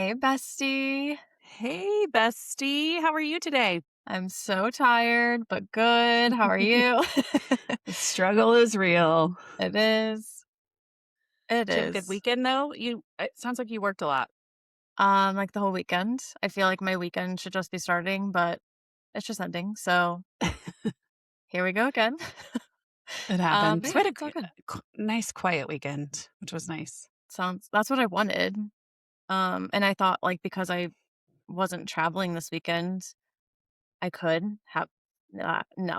Hey, bestie. Hey, bestie. How are you today? I'm so tired, but good. How are you? The struggle is real. It is. It Did you have a good is. weekend though? It sounds like you worked a lot. Like the whole weekend. I feel like my weekend should just be starting, but it's just ending. So here we go again. It But happens. We yeah, had it's all good. nice quiet weekend, which was nice. That's what I wanted. And I thought like because I wasn't traveling this weekend, I could have no.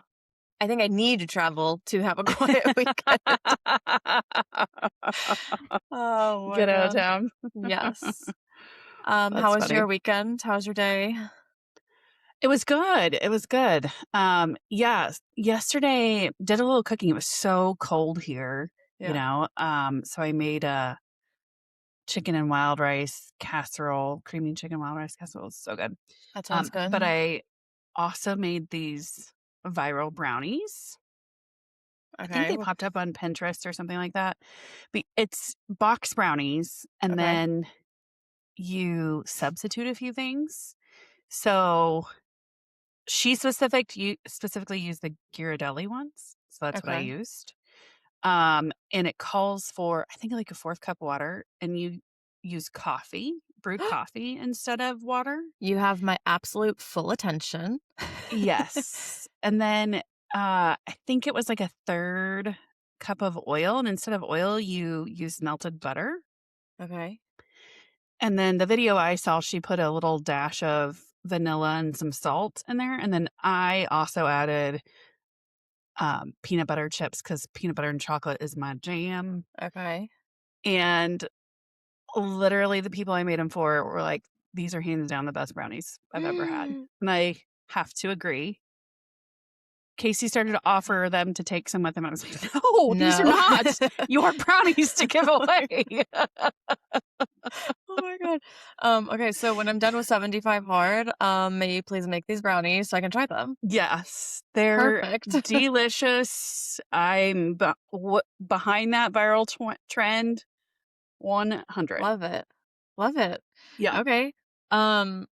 I think I need to travel to have a quiet weekend. Oh my Get out of god. town. Yes. How That's was funny. your weekend? How was your day? It was good. It was good. Yeah, yesterday did a little cooking. It was so cold here, Yeah, So I made a chicken and wild rice casserole, creamy chicken wild rice casserole. It was so good. that sounds But good. I also made these viral brownies. I think Okay. they popped up on Pinterest or something like that. But it's box brownies, and Okay. then you substitute a few things. So she specifically used the Ghirardelli ones. So that's what I Okay. used. And it calls for, I think, like a fourth cup of water, and you use brewed coffee instead of water. You have my absolute full attention. Yes. And then, I think it was like a third cup of oil, and instead of oil, you use melted butter. Okay. And then the video I saw, she put a little dash of vanilla and some salt in there, and then I also added, peanut butter chips because peanut butter and chocolate is my jam, Okay. and literally the people I made them for were like, "These are hands down the best brownies I've ever had." And I have to agree. Casey started to offer them to take some with him. I was like, "No, these are No. not your brownies to give away." Oh my god. Okay, so when I'm done with 75 hard, may you please make these brownies so I can try them. Yes, they're Perfect. delicious. I'm behind that viral trend 100. Love it. Love it. Yeah. Okay. Um,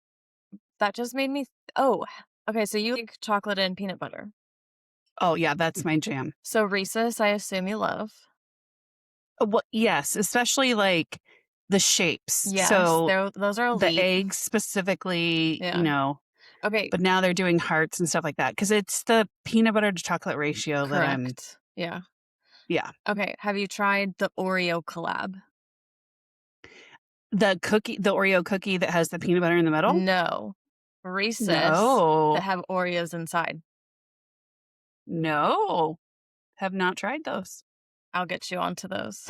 that just made me oh, okay, so you like chocolate and peanut butter. Oh, yeah, that's my jam. So Reese's, I assume you love. Well, yes, especially like the shapes. Yes, So those are the elite. eggs specifically, Yeah. Okay, but now they're doing hearts and stuff like that because it's the peanut butter to chocolate ratio that I'm, correct. Yeah. yeah. Okay, have you tried the Oreo collab? The Oreo cookie that has the peanut butter in the middle? No. Reese's that No, have Oreos inside. no, have not tried those. I'll get you onto those.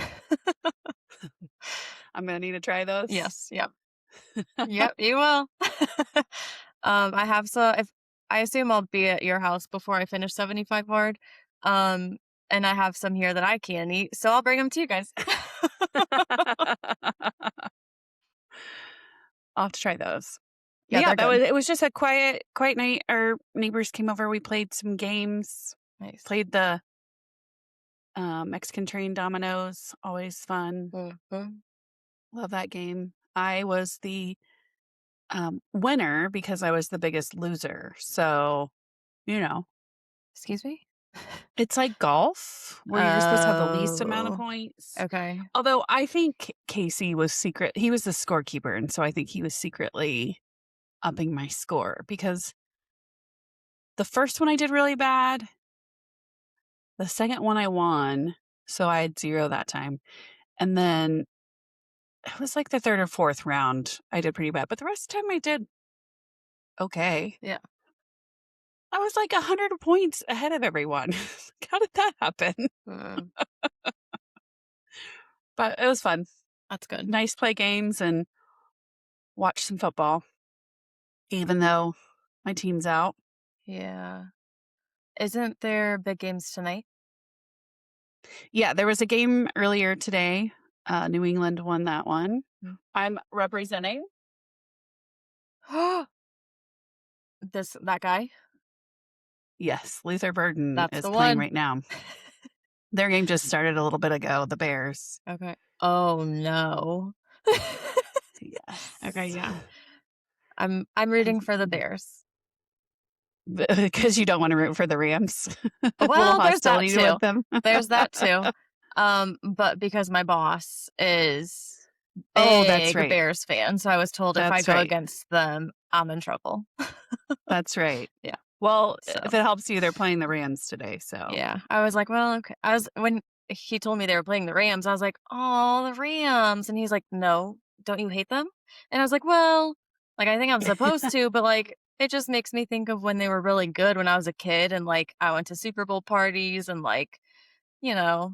I'm gonna need to try those. Yes, yep. Yep, you will. I have if I assume I'll be at your house before I finish 75 hard. Um, and I have some here that I can't eat, so I'll bring them to you guys. I'll have to try those. But Yeah, yeah, they're good. it was just a quiet night. Our neighbors came over. We played some games. Nice. Played the Mexican train dominoes. Always fun. Mhm. Love that game. I was the winner because I was the biggest loser. So, you know, Excuse me? it's like golf where you're supposed to have the least amount of Oh, points. okay. Although I think Casey was he was the scorekeeper. And so I think he was secretly upping my score because the first one I did really bad. The second one I won. So I had 0 that time. And then it was like the third or fourth round I did pretty bad. But the rest of the time I did okay. Yeah. I was like 100 points ahead of everyone. How did that happen? Mm, But it was fun. that's good. Nice play games and watch some football, even though my team's out. Yeah. Isn't there big games tonight? Yeah, there was a game earlier today. New England won that one. Mm. I'm representing. That guy? Yes, Luther Burden That's is the playing one. right now. Their game just started a little bit ago, the Bears. Okay. Oh, no. Yes. Okay, yeah. I'm rooting for the Bears. Because you don't want to root for the Rams. A little Well, there's that hostility too. with them. There's that too. But because my boss is Oh, that's big right. Bears fan, so I was told if I That's go right. against them, I'm in trouble. That's right. Yeah. Well, So, if it helps you, they're playing the Rams today. So yeah. I was like, well, okay. When he told me they were playing the Rams, I was like, "Oh, the Rams." And he's like, "No, don't you hate them?" And I was like, "Well, like I think I'm supposed to, but like it just makes me think of when they were really good when I was a kid and like I went to Super Bowl parties and like, you know,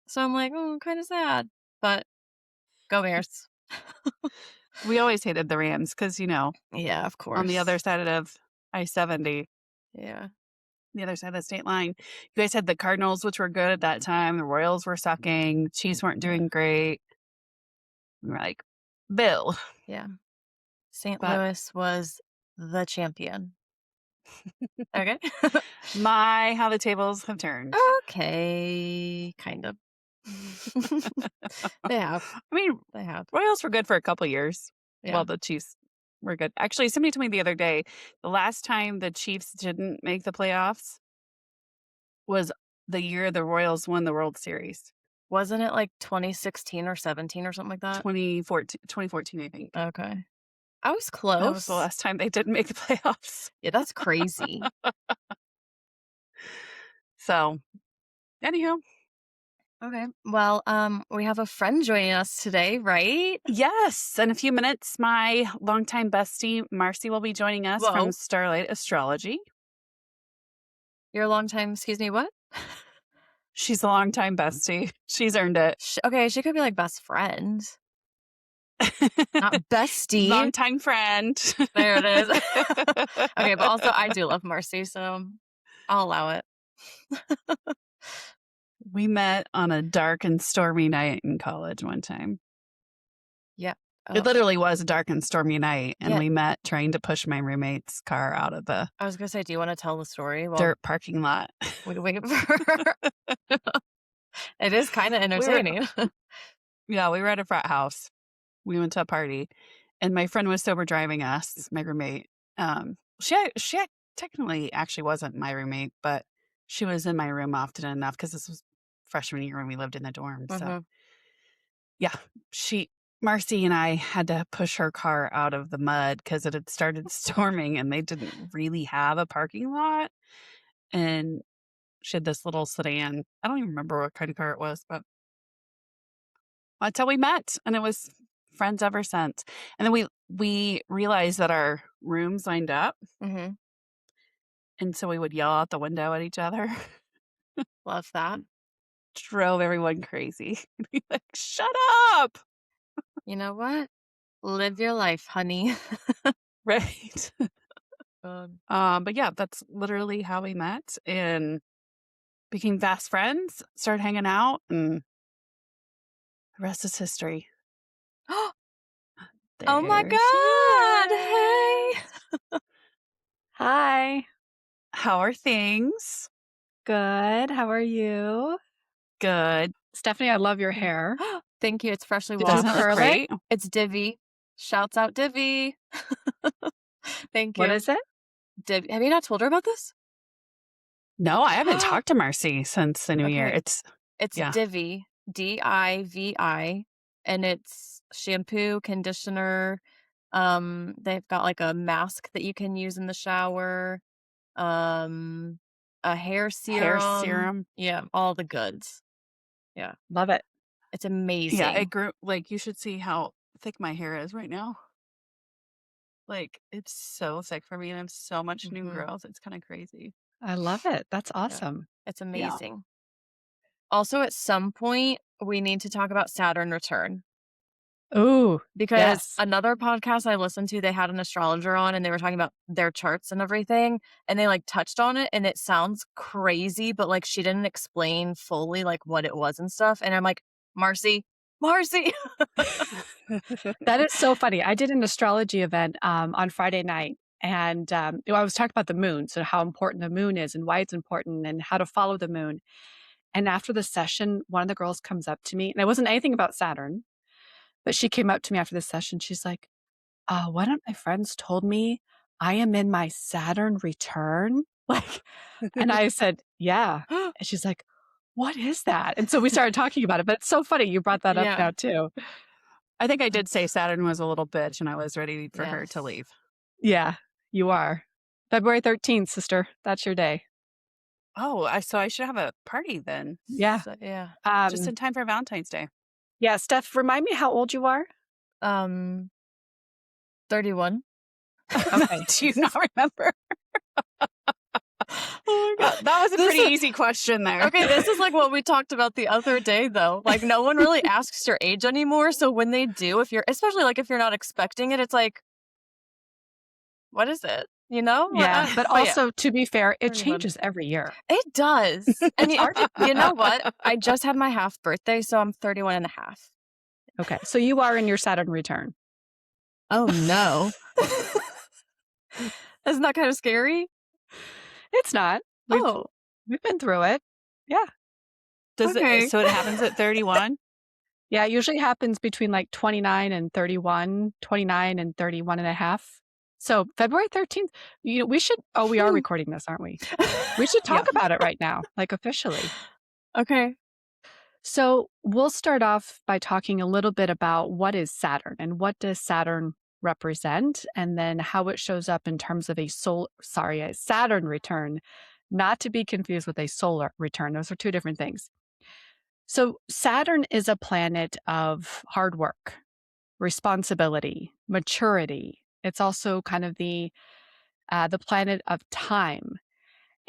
so I'm like, "Oh, kind of sad." But go Bears. we always hated the Rams because, Yeah, of on the other course. side of I-70, Yeah. the other side of the state line, you guys had the Cardinals, which were good at that time. The Royals were sucking. Chiefs weren't Yeah. doing great. We were like, Bill. Yeah. St. But Louis was the champion. Okay. my, how the tables have turned. Okay, kind of. They have. I mean, They have. Royals were good for a couple years. Yeah. Well, the Chiefs were good. Actually, somebody told me the other day the last time the Chiefs didn't make the playoffs was the year the Royals won the World Series. Wasn't it like 2016 or 17 or something like that? 2014, I think. Okay. I was That was the close. last time they didn't make the playoffs. Yeah, that's crazy. So, anywho, Okay. Well, we have a friend joining us today, right? yes, in a few minutes, my longtime bestie, Marci, will be joining us from Whoa. Starlight Astrology. You're a long time, excuse me, what? She's a longtime bestie. She's earned it. Okay, she could be like best friend, not bestie. Longtime friend. There it is. Okay, but also I do love Marcy, so I'll allow it. We met on a dark and stormy night in college one time. Yeah. It Oh, literally was a dark and stormy night, and yeah. we met trying to push my roommate's car out of the I was gonna say, do you want to tell the story? Well, dirt parking lot. we wait for. It is kind of We were, entertaining. yeah, we were at a frat house. We went to a party, and my friend was sober driving us, my roommate. She technically actually wasn't my roommate, but she was in my room often enough because this was freshman year when we lived in the dorm. So Hmm. yeah, Marcy and I had to push her car out of the mud because it had started storming and they didn't really have a parking lot. And she had this little sedan. I don't even remember what kind of car it was, but that's how we met. And it was friends ever since. And then we realized that our rooms lined up. Hmm. And so we would yell out the window at each other. Love that. Drove everyone crazy. Be like, shut up. You know what? Live your life, honey. Right. Um, But yeah, that's literally how we met and became fast friends, started hanging out, and the rest is history. oh my There she God. is. Hey. Hi. How are things? Good. How are you? Good. Stephanie, I love your hair. Thank you. It's freshly Does it Doesn't it washed. look curl it? great? It's Divvy. Shouts out Divvy. Thank What you. is it? Divvy. Have you not told her about this? No, I haven't talked to Marcy since the new year. Okay. It's Yeah. Divi, Divi, and it's shampoo, conditioner. They've got like a mask that you can use in the shower. A hair Hair serum. serum. Yeah, all the goods. Yeah, Love it. it's Yeah, amazing. it grew. Like, you should see how thick my hair is right now. Like, it's so thick for me and I have so much new Mhm. growth. It's kind of crazy. I love it. That's Yeah, awesome. it's Yeah. amazing. Also, at some point, we need to talk about Saturn Return. Ooh, Because yes. another podcast I listened to, they had an astrologer on and they were talking about their charts and everything, and they, like, touched on it, and it sounds crazy, but, like, she didn't explain fully, like, what it was and stuff, and I'm like, "Marcy, Marcy!" That is so funny. I did an astrology event on Friday night, and I was talking about the moon, so how important the moon is and why it's important and how to follow the moon. And after the session, one of the girls comes up to me, and it wasn't anything about Saturn. But she came up to me after the session. She's like, one of my friends told me I am in my Saturn return. Like, and I said, yeah. And she's like, what is that? And so we started talking about it. But it's so funny you brought that up Yeah. now too. I think I did say Saturn was a little bitch and I was ready for her to Yes. leave. Yeah, you are. February 13th, sister. That's your day. Oh, so I should have a party then. Yeah. So, yeah. Just in time for Valentine's Day. Yeah, Steph, remind me how old you are. 31. Okay. Do you not remember? Oh my God. That was a pretty easy question there. Okay, this is like what we talked about the other day, though. Like, no one really asks your age anymore. So when they do, especially like if you're not expecting it, it's like, what is it? You know? Yeah, but yeah, also, to be fair, it 31. changes every year. It does. And It's hard to you know what? I just had my half birthday, so I'm 31 and a half. Okay, so you are in your Saturn return. Oh, no. Isn't that kind of scary? It's not. We've been through it. Yeah. Okay. So it happens at 31? Yeah, it usually happens between like 29 and 31, 29 and 31 and a half. So February 13th, we should, we are recording this, aren't we? We should talk about it right now, like officially. Okay. So we'll start off by talking a little bit about what is Saturn and what does Saturn represent, and then how it shows up in terms of a Saturn return, not to be confused with a solar return. Those are two different things. So Saturn is a planet of hard work, responsibility, maturity. It's also kind of the planet of time.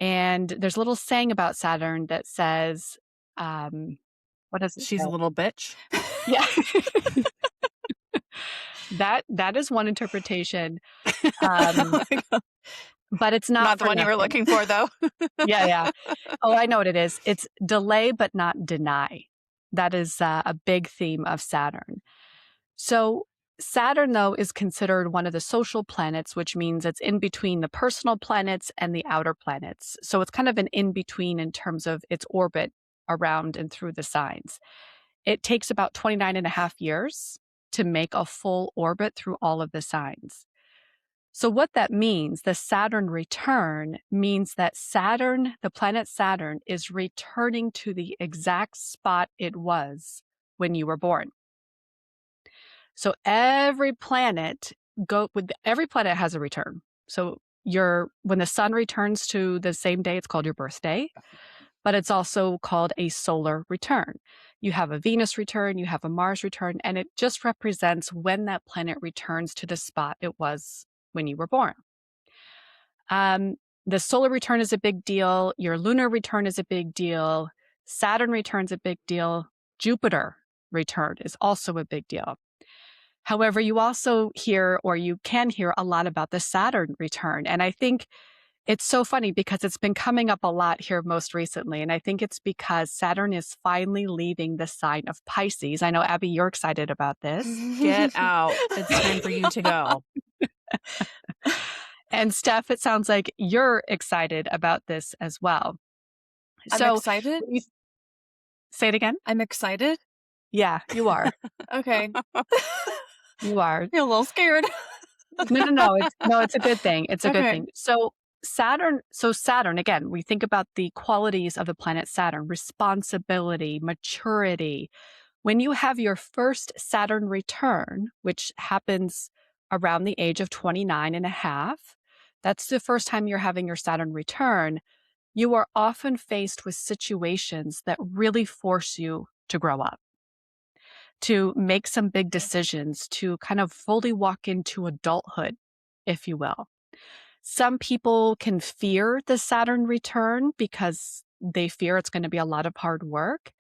And there's a little saying about Saturn that says, what does it She's say? a little bitch. Yeah. That is one interpretation. But it's not the one you were looking for, though. Yeah. Oh, I know what it is. It's delay but not deny. That is a big theme of Saturn. So Saturn, though, is considered one of the social planets, which means it's in between the personal planets and the outer planets. So it's kind of an in-between in terms of its orbit around and through the signs. It takes about 29 and a half years to make a full orbit through all of the signs. So what that means, the Saturn return, means that Saturn, the planet Saturn, is returning to the exact spot it was when you were born. So every planet has a return. So when the sun returns to the same day, it's called your birthday, but it's also called a solar return. You have a Venus return, you have a Mars return, and it just represents when that planet returns to the spot it was when you were born. The solar return is a big deal. Your lunar return is a big deal. Saturn return is a big deal. Jupiter return is also a big deal. However, you also you can hear a lot about the Saturn return. And I think it's so funny because it's been coming up a lot here most recently. And I think it's because Saturn is finally leaving the sign of Pisces. I know, Abby, you're excited about this. Get out. It's time for you to go. And Steph, it sounds like you're excited about this as well. I'm excited? Say it again. I'm excited? Yeah, you are. Okay. You are. Feel a little scared. No, it's a good thing. It's a good Okay. thing. So Saturn, again, we think about the qualities of the planet Saturn: responsibility, maturity. When you have your first Saturn return, which happens around the age of 29 and a half, that's the first time you're having your Saturn return, you are often faced with situations that really force you to grow up, to make some big decisions, to kind of fully walk into adulthood, if you will. Some people can fear the Saturn return because they fear it's going to be a lot of hard work,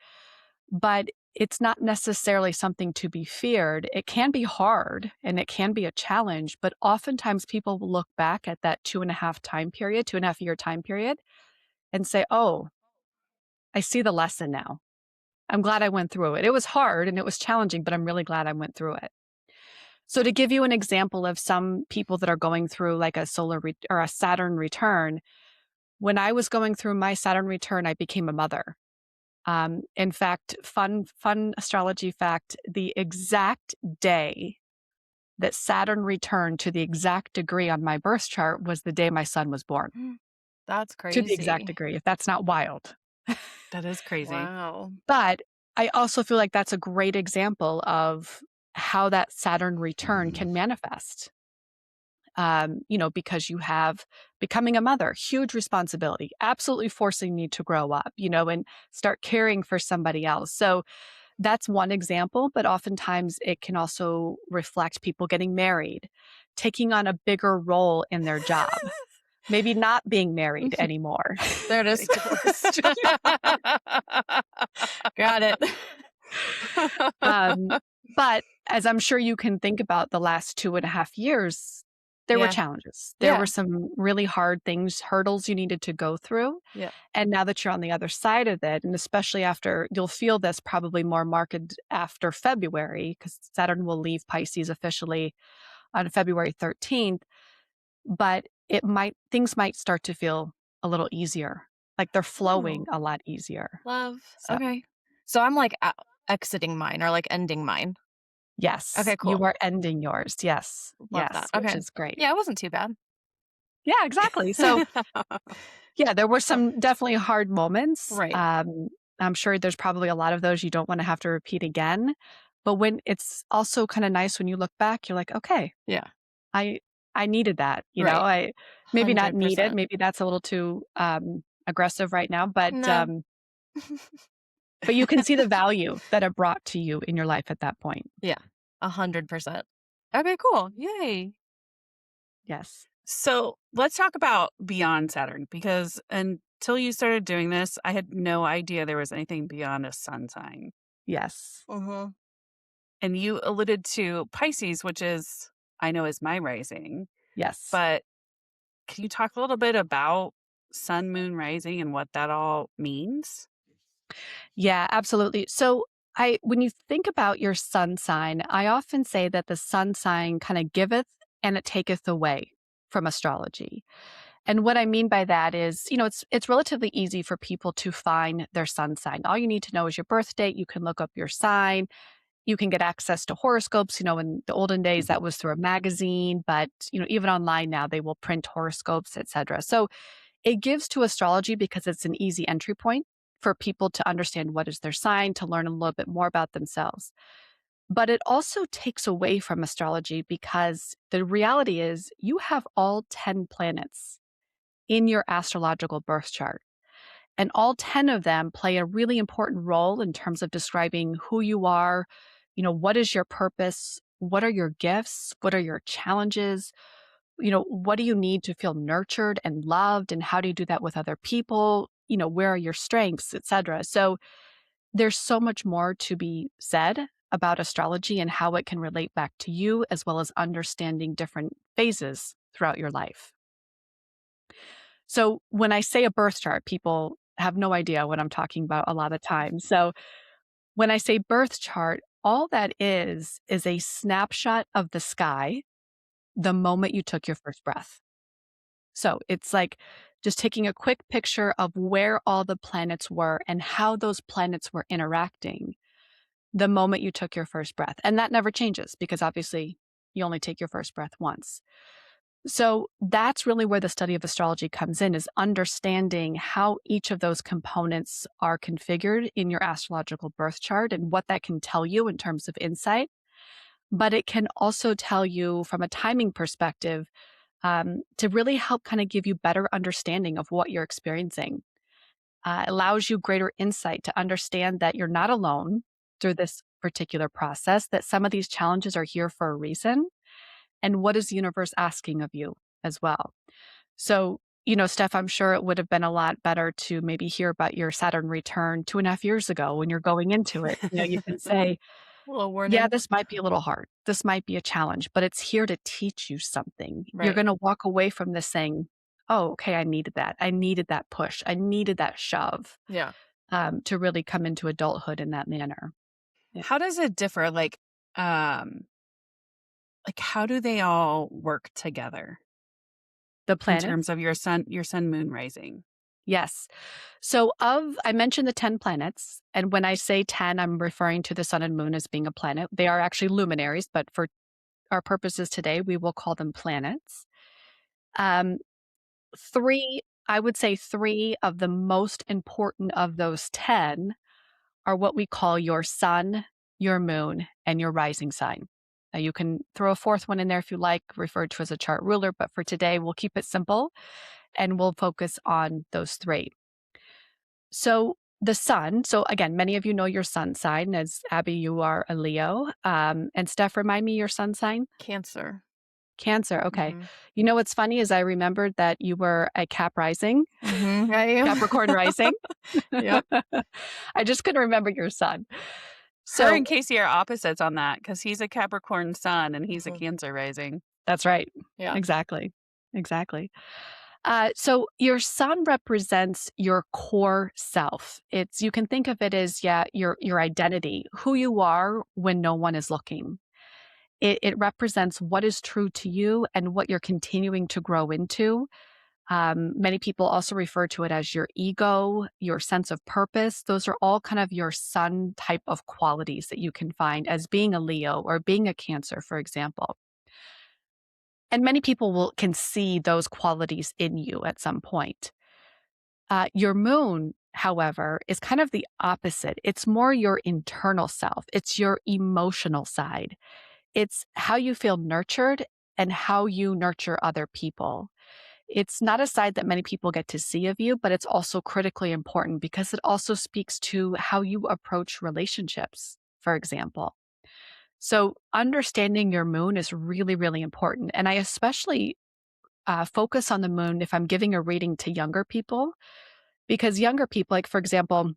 but it's not necessarily something to be feared. It can be hard and it can be a challenge, but oftentimes people will look back at that 2.5 year time period and say, oh, I see the lesson now. I'm glad I went through it. It was hard and it was challenging, but I'm really glad I went through it. So to give you an example of some people that are going through like a or a Saturn return, when I was going through my Saturn return, I became a mother. In fact, fun astrology fact, the exact day that Saturn returned to the exact degree on my birth chart was the day my son was born, That's to the exact crazy. degree, if that's not wild. That is crazy. Wow. But I also feel like that's a great example of how that Saturn return can manifest. Because you have becoming a mother, huge responsibility, absolutely forcing me to grow up, and start caring for somebody else. So that's one example, but oftentimes it can also reflect people getting married, taking on a bigger role in their job, maybe not being married anymore, There it is. getting divorced. Got it. um, but as I'm sure you can think about the last 2.5 years, there were Yeah. challenges. There were Yeah. some really hard things, hurdles you needed to go through. Yeah. And now that you're on the other side of it, and especially after, you'll feel this probably more marked after February, because Saturn will leave Pisces officially on February 13th. But things might start to feel a little easier, like they're Oh, flowing a lot easier. love. So, Okay. So I'm like exiting mine or like ending mine. yes, Okay, you cool. are ending yours. Yes, Love that. yes, which Okay. is great. Yeah, it wasn't too bad. Yeah, exactly. So, yeah, there were some definitely hard moments. Right. I'm sure there's probably a lot of those you don't want to have to repeat again. But when it's also kind of nice when you look back, you're like, okay, Yeah. I I needed that. Right. I maybe not needed, 100%. maybe that's a little too aggressive right now, but No. but you can see the value that it brought to you in your life at that point. Yeah. 100%. Okay, cool. Yay. Yes. So let's talk about beyond Saturn, because until you started doing this, I had no idea there was anything beyond a sun sign. Yes. Mm-hmm. And you alluded to Pisces, which I know is my rising, Yes. but can you talk a little bit about sun, moon, rising and what that all means? Yeah, absolutely. So when you think about your sun sign, I often say that the sun sign kind of giveth and it taketh away from astrology. And what I mean by that is, it's relatively easy for people to find their sun sign. All you need to know is your birth date. You can look up your sign. You can get access to horoscopes. In the olden days, that was through a magazine, but even online now, they will print horoscopes, etc. So it gives to astrology because it's an easy entry point for people to understand what is their sign, to learn a little bit more about themselves. But it also takes away from astrology because the reality is you have all 10 planets in your astrological birth chart. And all 10 of them play a really important role in terms of describing who you are, what is your purpose, what are your gifts, what are your challenges, what do you need to feel nurtured and loved, and how do you do that with other people, where are your strengths, etc. So there's so much more to be said about astrology and how it can relate back to you, as well as understanding different phases throughout your life. So when I say a birth chart, people have no idea what I'm talking about a lot of times. So when I say birth chart, all that is a snapshot of the sky the moment you took your first breath. So it's like just taking a quick picture of where all the planets were and how those planets were interacting the moment you took your first breath. And that never changes because obviously you only take your first breath once. So that's really where the study of astrology comes in, is understanding how each of those components are configured in your astrological birth chart and what that can tell you in terms of insight. But it can also tell you from a timing perspective, to really help kind of give you better understanding of what you're experiencing. Allows you greater insight to understand that you're not alone through this particular process, that some of these challenges are here for a reason, and what is the universe asking of you as well. So, Steph, I'm sure it would have been a lot better to maybe hear about your Saturn return 2.5 years ago when you're going into it. You can say, Little yeah, warning. this might be a little hard. This might be a challenge, but it's here to teach you something. You're Right. going to walk away from this saying, oh, okay, I needed that. I needed that push. I needed that shove, Yeah. to really come into adulthood in that manner. Yeah. How does it differ? Like how do they all work together The in terms planets. of your sun, moon rising? Yes. So I mentioned the 10 planets. And when I say 10, I'm referring to the sun and moon as being a planet. They are actually luminaries, but for our purposes today, we will call them planets. Um, I would say three of the most important of those 10 are what we call your sun, your moon, and your rising sign. Now, you can throw a fourth one in there if you like, referred to as a chart ruler, but for today, we'll keep it simple and we'll focus on those three. So, the sun, so again, many of you know your sun sign, as Abby, you are a Leo. And Steph, remind me your sun sign? Cancer. Cancer. Okay. Mhm. You know what's funny is I remembered that you were a Cap rising, Mhm. I am. Capricorn rising. Yep. I just couldn't remember your sun. Her So and Casey are opposites on that because he's a Capricorn sun and he's a Mhm. Cancer rising. that's right. Yeah. Exactly. Exactly. So your sun represents your core self. You can think of it as, your identity, who you are when no one is looking. It represents what is true to you and what you're continuing to grow into. Many people also refer to it as your ego, your sense of purpose. Those are all kind of your sun type of qualities that you can find as being a Leo or being a Cancer, for example. And many people can see those qualities in you at some point. Your moon, however, is kind of the opposite. It's more your internal self. It's your emotional side. It's how you feel nurtured and how you nurture other people. It's not a side that many people get to see of you, but it's also critically important because it also speaks to how you approach relationships, for example. So, understanding your moon is really, really important. And I especially focus on the moon if I'm giving a reading to younger people, because younger people, like for example,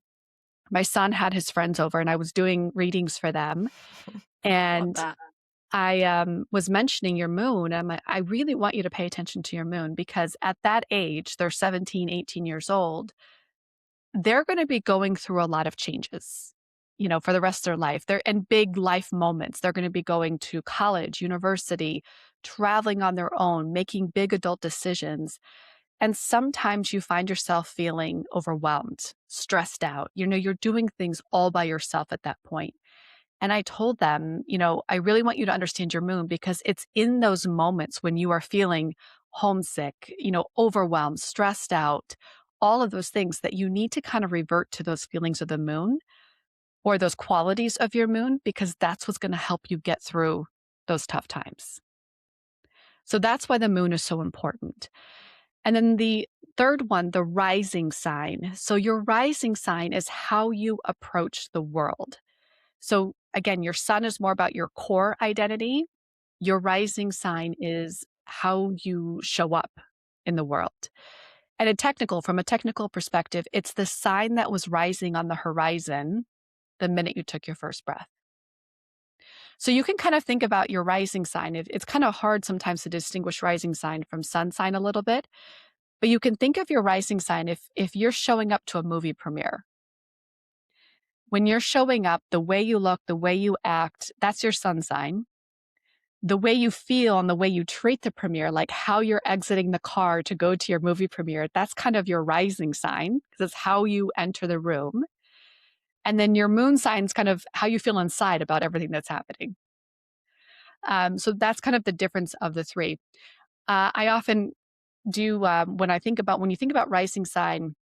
my son had his friends over and I was doing readings for them. Love And that. I was mentioning your moon. I'm like, I really want you to pay attention to your moon because at that age, they're 17, 18 years old. They're going to be going through a lot of changes, for the rest of their life. They're in big life moments. They're going to be going to college, university, traveling on their own, making big adult decisions. And sometimes you find yourself feeling overwhelmed, stressed out. You're doing things all by yourself at that point. And I told them, I really want you to understand your moon because it's in those moments when you are feeling homesick, overwhelmed, stressed out, all of those things that you need to kind of revert to those feelings of the moon or those qualities of your moon because that's what's going to help you get through those tough times. So that's why the moon is so important. And then the third one, the rising sign. So your rising sign is how you approach the world. So again, your sun is more about your core identity. Your rising sign is how you show up in the world. And from a technical perspective, it's the sign that was rising on the horizon the minute you took your first breath. So you can kind of think about your rising sign. It's kind of hard sometimes to distinguish rising sign from sun sign a little bit, but you can think of your rising sign if you're showing up to a movie premiere. When you're showing up, the way you look, the way you act, that's your sun sign. The way you feel and the way you treat the premiere, like how you're exiting the car to go to your movie premiere, that's kind of your rising sign because it's how you enter the room. And then your moon sign is kind of how you feel inside about everything that's happening. So that's kind of the difference of the three. I often do when you think about rising sign,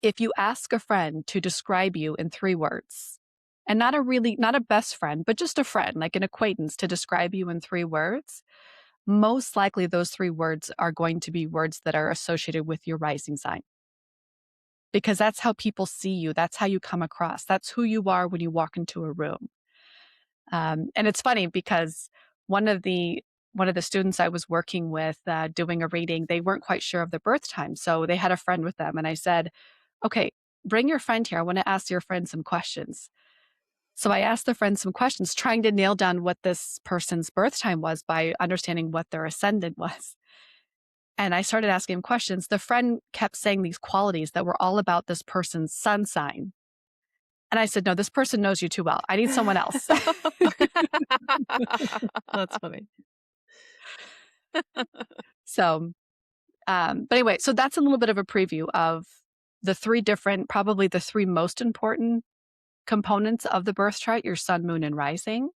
if you ask a friend to describe you in 3 words, and not a best friend, but just a friend, like an acquaintance to describe you in 3 words, most likely those 3 words are going to be words that are associated with your rising sign. Because that's how people see you. That's how you come across. That's who you are when you walk into a room. And it's funny because one of the students I was working with doing a reading, they weren't quite sure of the birth time. So they had a friend with them. And I said, okay, bring your friend here. I want to ask your friend some questions. So I asked the friend some questions, trying to nail down what this person's birth time was by understanding what their ascendant was. And I started asking him questions. The friend kept saying these qualities that were all about this person's sun sign. And I said, no, this person knows you too well. I need someone else. That's funny. So, but anyway, so that's a little bit of a preview of the three different, probably the three most important components of the birth chart, your sun, moon, and rising.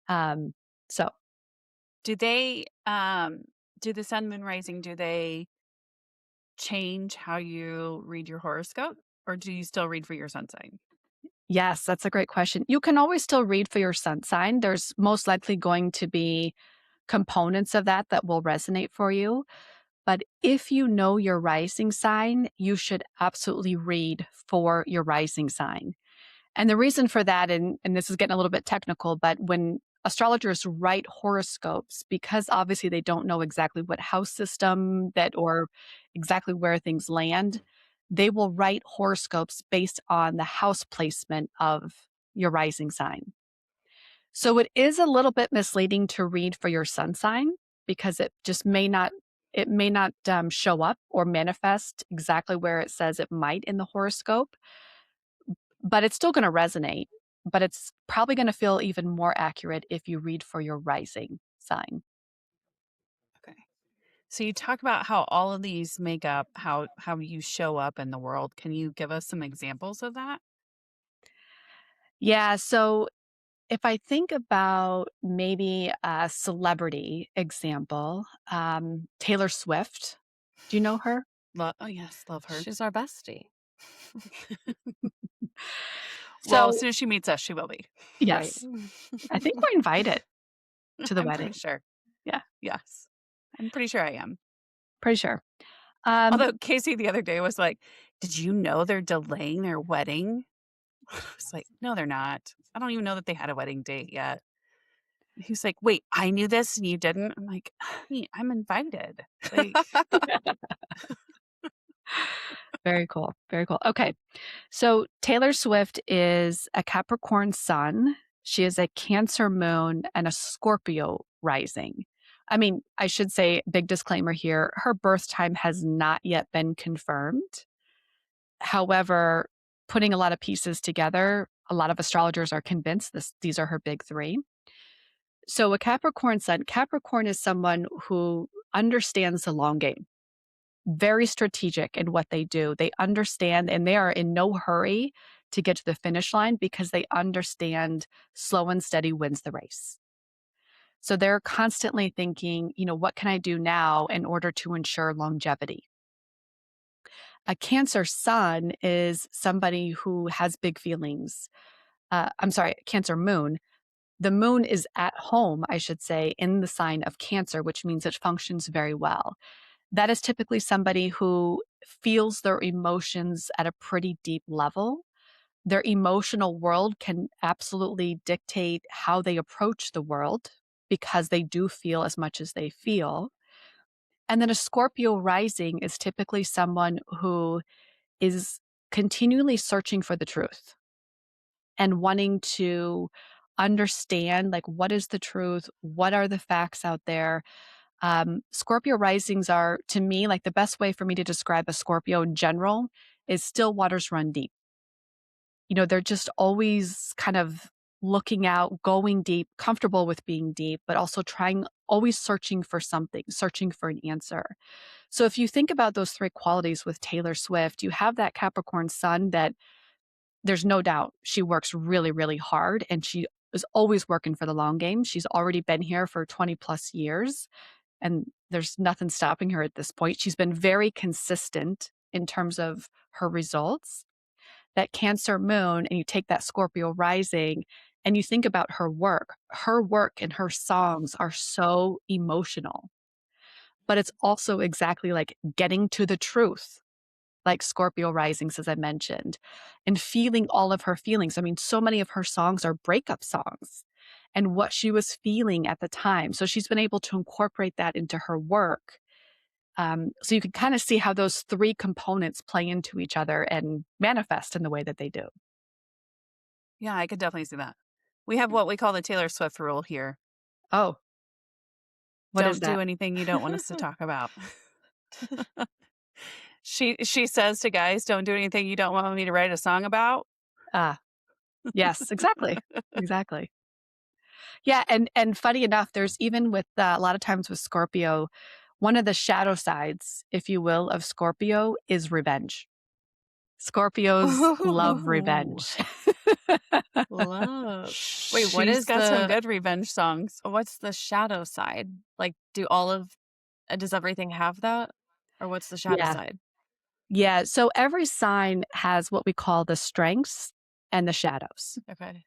So Do they do the sun, moon, rising, do they change how you read your horoscope, or do you still read for your sun sign? yes, that's a great question. You can always still read for your sun sign. There's most likely going to be components of that that will resonate for you. But if you know your rising sign, you should absolutely read for your rising sign. And the reason for that, and this is getting a little bit technical, but when astrologers write horoscopes, because obviously they don't know exactly what house system that or exactly where things land, they will write horoscopes based on the house placement of your rising sign. So it is a little bit misleading to read for your sun sign because it may not show up or manifest exactly where it says it might in the horoscope, but it's still going to resonate. But it's probably going to feel even more accurate if you read for your rising sign. Okay. So you talk about how all of these make up how you show up in the world. Can you give us some examples of that? Yeah. So if I think about maybe a celebrity example, Taylor Swift, do you know her? Oh yes, love her. She's our bestie. Well, as So, soon as she meets us, she will be. Right. yes, I think we're invited to the I'm pretty wedding. sure. Yeah, Yes. I'm pretty sure I am. pretty sure. Um, Although Casey the other day was like, "Did you know they're delaying their wedding?" I was like, "No, they're not. I don't even know that they had a wedding date yet." He's like, "Wait, I knew this and you didn't?" I'm like, "Honey, I'm invited." Like, very cool. Very cool. Okay. So Taylor Swift is a Capricorn sun. She is a Cancer moon and a Scorpio rising. I mean, I should say, big disclaimer here, her birth time has not yet been confirmed. However, putting a lot of pieces together, a lot of astrologers are convinced these are her big three. So a Capricorn sun, Capricorn is someone who understands the long game, very strategic in what they do. They understand and they are in no hurry to get to the finish line because they understand slow and steady wins the race. So they're constantly thinking, what can I do now in order to ensure longevity? A Cancer sun is somebody who has big feelings. I'm sorry, Cancer moon. The moon is at home, I should say, in the sign of Cancer, which means it functions very well. That is typically somebody who feels their emotions at a pretty deep level. Their emotional world can absolutely dictate how they approach the world because they do feel as much as they feel. And then a Scorpio rising is typically someone who is continually searching for the truth and wanting to understand, like, what is the truth? What are the facts out there? Scorpio risings are, to me, like the best way for me to describe a Scorpio in general is still waters run deep. They're just always kind of looking out, going deep, comfortable with being deep, but also always searching for something, searching for an answer. So if you think about those three qualities with Taylor Swift, you have that Capricorn sun that there's no doubt she works really, really hard and she is always working for the long game. She's already been here for 20 plus years and there's nothing stopping her at this point. She's been very consistent in terms of her results. That Cancer moon, and you take that Scorpio rising, and you think about her work and her songs are so emotional, but it's also exactly like getting to the truth, like Scorpio risings, as I mentioned, and feeling all of her feelings. I mean, so many of her songs are breakup songs and what she was feeling at the time. So she's been able to incorporate that into her work. So you can kind of see how those three components play into each other and manifest in the way that they do. yeah, I could definitely see that. We have what we call the Taylor Swift rule here. Oh, what is Don't do that? anything you don't want us to talk about. She says to guys, "Don't do anything you don't want me to write a song about." Ah, yes, exactly. Exactly. Yeah, and funny enough, there's even with a lot of times with Scorpio, one of the shadow sides, if you will, of Scorpio is revenge. Scorpios love Ooh, revenge. love. Wait, She's got some good revenge songs. what's the shadow side? Like, do all of does everything have that? Or what's the shadow Yeah. side? Yeah. So every sign has what we call the strengths and the shadows. Okay.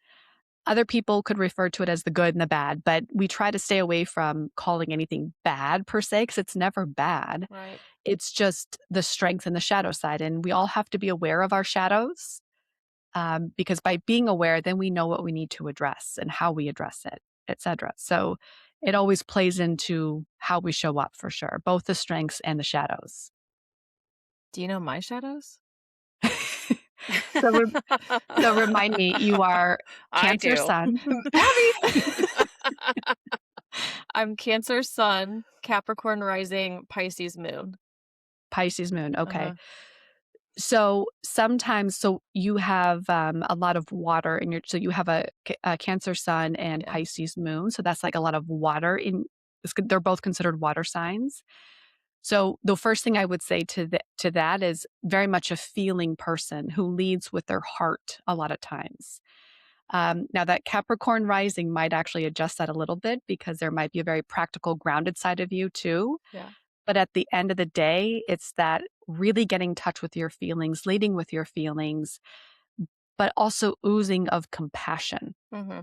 Other people could refer to it as the good and the bad, but we try to stay away from calling anything bad per se, because it's never bad. Right. It's just the strength and the shadow side. And we all have to be aware of our shadows, because by being aware, then we know what we need to address and how we address it, etc. So it always plays into how we show up for sure, both the strengths and the shadows. Do you know my shadows? So, so remind me, you are I Cancer do. Sun. Abby! I'm Cancer Sun, Capricorn Rising, Pisces Moon. Pisces Moon. Okay. Uh-huh. So sometimes, so you have a lot of water in your, so you have a Cancer Sun and Yeah. Pisces Moon. So that's like a lot of water in, they're both considered water signs. So the first thing I would say to that is very much a feeling person who leads with their heart a lot of times. Now that Capricorn rising might actually adjust that a little bit, because there might be a very practical, grounded side of you too. Yeah. But at the end of the day, it's that really getting in touch with your feelings, leading with your feelings, but also oozing of compassion, Mm-hmm.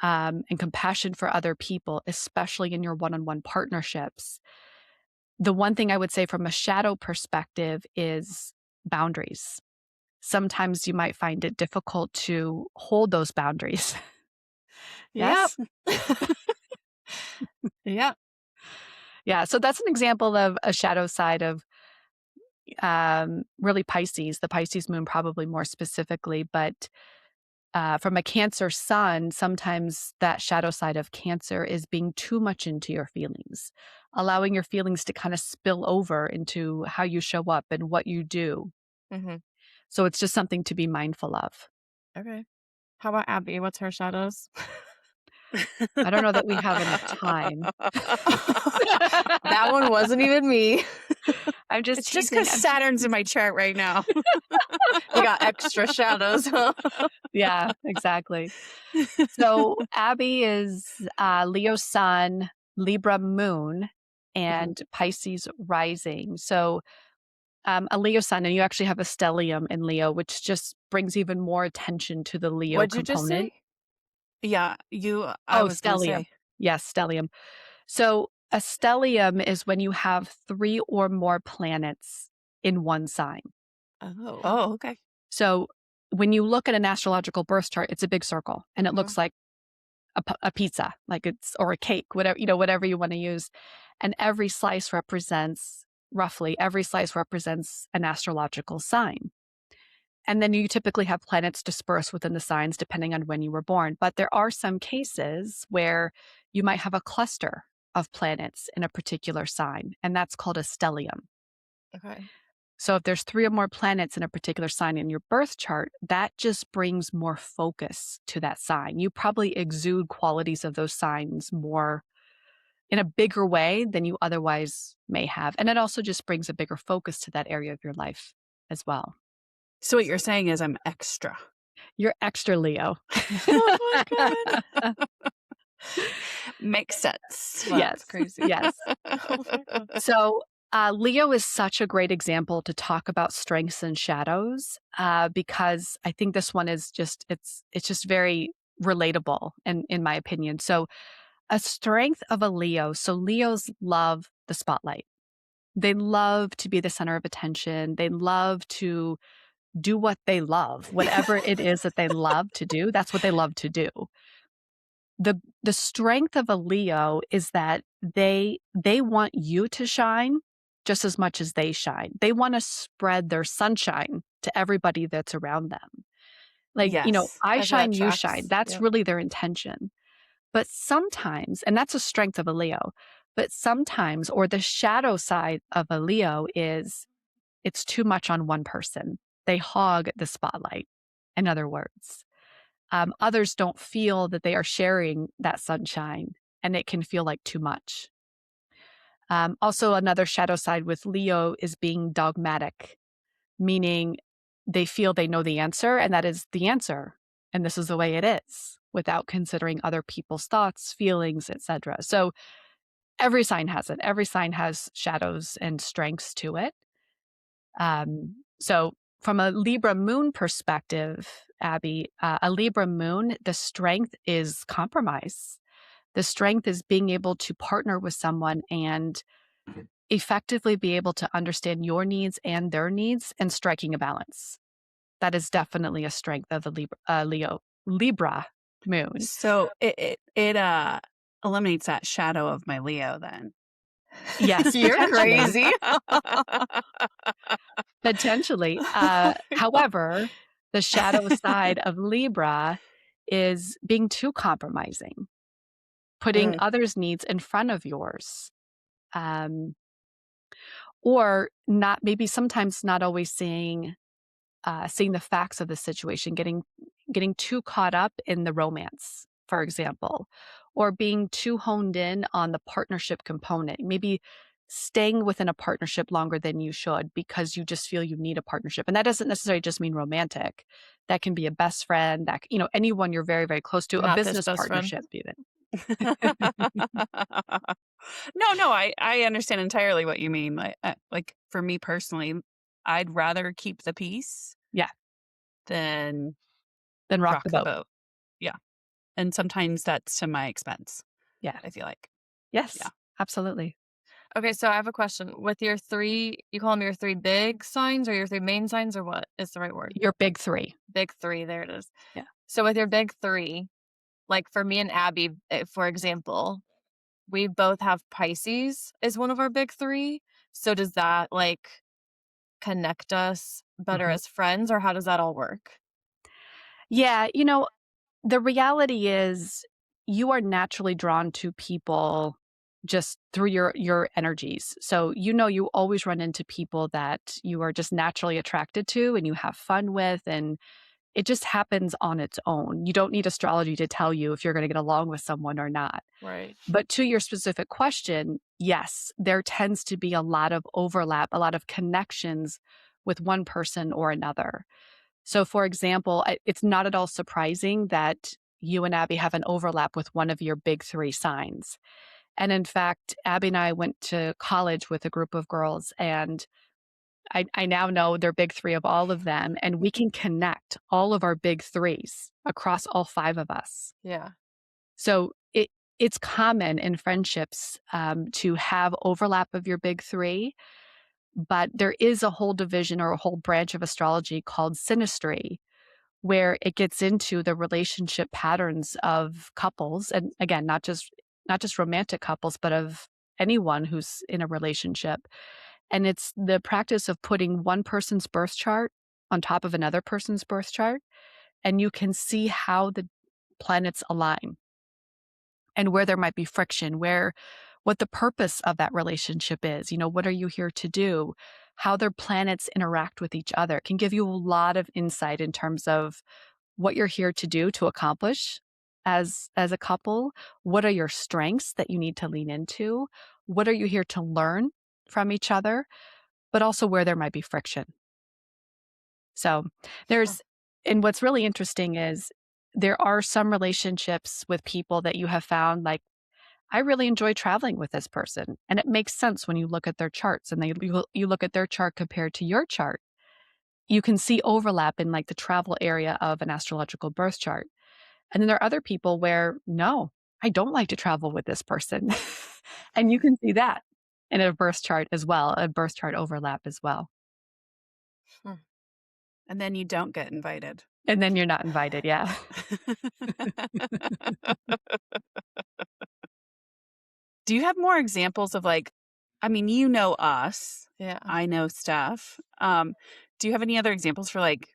and compassion for other people, especially in your one-on-one partnerships. The one thing I would say from a shadow perspective is boundaries. Sometimes you might find it difficult to hold those boundaries. Yep. Yes? Yep. Yeah. So that's an example of a shadow side of really Pisces, the Pisces moon, probably more specifically. But from a Cancer sun, sometimes that shadow side of Cancer is being too much into your feelings, allowing your feelings to kind of spill over into how you show up and what you do. Mm-hmm. So it's just something to be mindful of. Okay. How about Abby? What's her shadows? I don't know that we have enough time. That one wasn't even me. I'm just It's just teasing. because Saturn's in my chart right now. You got extra shadows. Yeah, exactly. So Abby is Leo sun, Libra moon, and Pisces rising. So a Leo sun, and you actually have a stellium in Leo, which just brings even more attention to the Leo What'd you just component. say? Yeah, I Oh, was going to stellium. say. Yes, stellium. So a stellium is when you have 3 or more planets in one sign. Oh. Oh, okay. So when you look at an astrological birth chart, it's a big circle, and it looks like a pizza, like it's, or a cake, whatever, whatever you want to use. And every slice represents an astrological sign. And then you typically have planets dispersed within the signs depending on when you were born. But there are some cases where you might have a cluster of planets in a particular sign, and that's called a stellium. Okay. So if there's 3 or more planets in a particular sign in your birth chart, that just brings more focus to that sign. You probably exude qualities of those signs more in a bigger way than you otherwise may have. And it also just brings a bigger focus to that area of your life as well. So what you're saying is I'm extra. You're extra Leo. Oh my God. Makes sense. Wow, that's Yes. crazy. Yes. Oh my God. So Leo is such a great example to talk about strengths and shadows, because I think this one is just, it's just very relatable, and in my opinion. So a strength of a Leo. So Leos love the spotlight. They love to be the center of attention. They love to do what they love, whatever it is that they love to do. That's what they love to do. The strength of a Leo is that they want you to shine just as much as they shine. They want to spread their sunshine to everybody that's around them. Like, Yes. I I think that shine, you shine. tracks. That's Yep. really their intention. But sometimes, and that's a strength of a Leo, but sometimes, or the shadow side of a Leo is it's too much on one person. They hog the spotlight, in other words. Others don't feel that they are sharing that sunshine, and it can feel like too much. Also, another shadow side with Leo is being dogmatic, meaning they feel they know the answer, and that is the answer, and this is the way it is, without considering other people's thoughts, feelings, etc. So every sign has it. Every sign has shadows and strengths to it. So from a Libra moon perspective, Abby, a Libra moon, the strength is compromise. The strength is being able to partner with someone and effectively be able to understand your needs and their needs and striking a balance. That is definitely a strength of the Libra moon. So it eliminates that shadow of my Leo then. Yes, You're potentially. crazy. Potentially. However, the shadow side of Libra is being too compromising, putting others' needs in front of yours. Or not, maybe sometimes not always seeing the facts of the situation, getting too caught up in the romance, for example, or being too honed in on the partnership component, maybe staying within a partnership longer than you should because you just feel you need a partnership. And that doesn't necessarily just mean romantic. That can be a best friend, that, anyone you're very, very close to, a Not this business best friend. partnership even. No, I understand entirely what you mean. Like for me personally, I'd rather keep the peace. Yeah. Than rock the boat. Yeah. And sometimes that's to my expense. Yeah. I feel like. Yes. Yeah. Absolutely. Okay, so I have a question. With your three, you call them your three big signs or your three main signs, or what is the right word? Your big three. Big three, there it is. Yeah. So with your big three, like for me and Abby, for example, we both have Pisces as one of our big three. So does that like connect us better as friends, or how does that all work? Yeah, the reality is you are naturally drawn to people just through your energies. So you always run into people that you are just naturally attracted to and you have fun with, and it just happens on its own. You don't need astrology to tell you if you're going to get along with someone or not. Right. But to your specific question, yes, there tends to be a lot of overlap, a lot of connections with one person or another. So, for example, it's not at all surprising that you and Abby have an overlap with one of your big three signs. And in fact, Abby and I went to college with a group of girls, and I now know their big three of all of them, and we can connect all of our big threes across all five of us. Yeah. So it's common in friendships to have overlap of your big three, but there is a whole division or a whole branch of astrology called synastry, where it gets into the relationship patterns of couples, and again, not just romantic couples, but of anyone who's in a relationship. And it's the practice of putting one person's birth chart on top of another person's birth chart, and you can see how the planets align and where there might be friction, what the purpose of that relationship is. What are you here to do? How their planets interact with each other. It can give you a lot of insight in terms of what you're here to do, to accomplish as a couple. What are your strengths that you need to lean into? What are you here to learn from each other? But also where there might be friction. So and what's really interesting is there are some relationships with people that you have found, like, I really enjoy traveling with this person. And it makes sense when you look at their charts and you look at their chart compared to your chart. You can see overlap in like the travel area of an astrological birth chart. And then there are other people where, no, I don't like to travel with this person. And you can see that in a birth chart as well, a birth chart overlap as well. And then you don't get invited. And then you're not invited, yeah. Do you have more examples of like, I mean, you know us. Yeah. I know Steph. Do you have any other examples for like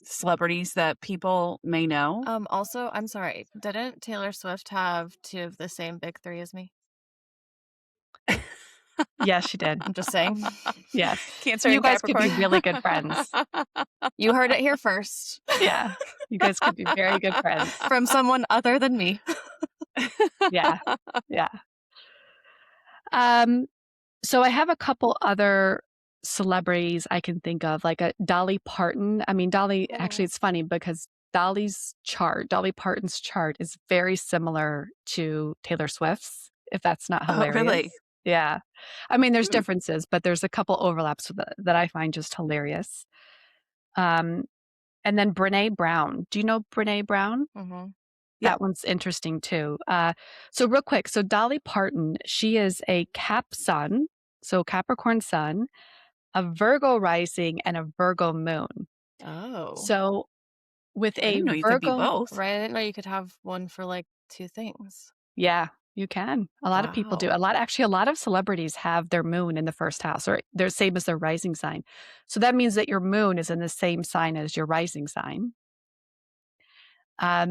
celebrities that people may know? Also, I'm sorry, didn't Taylor Swift have two of the same big three as me? Yes, she did. I'm just saying. Yes. Cancer You and guys could Capricorn. be really good friends. You heard it here first. Yeah. You guys could be very good friends. From someone other than me. Yeah. Yeah. So I have a couple other celebrities I can think of, like a Dolly Parton. I mean, actually, it's funny because Dolly Parton's chart is very similar to Taylor Swift's, if that's not Oh, really? hilarious. Yeah. I mean, there's Hmm. differences, but there's a couple overlaps that I find just hilarious. Um, and then Brene Brown. Do you know Brene Brown? Mm-hmm. Yeah. That one's interesting too. So real quick, so Dolly Parton, she is a Cap Sun, so Capricorn Sun, a Virgo rising, and a Virgo moon. Oh, So with I a didn't know you could be Virgo, both. right. I didn't know you could have one for like two things. yeah, you can. A lot of people do. Wow. A lot of celebrities have their moon in the first house, or they're same as their rising sign. So that means that your moon is in the same sign as your rising sign.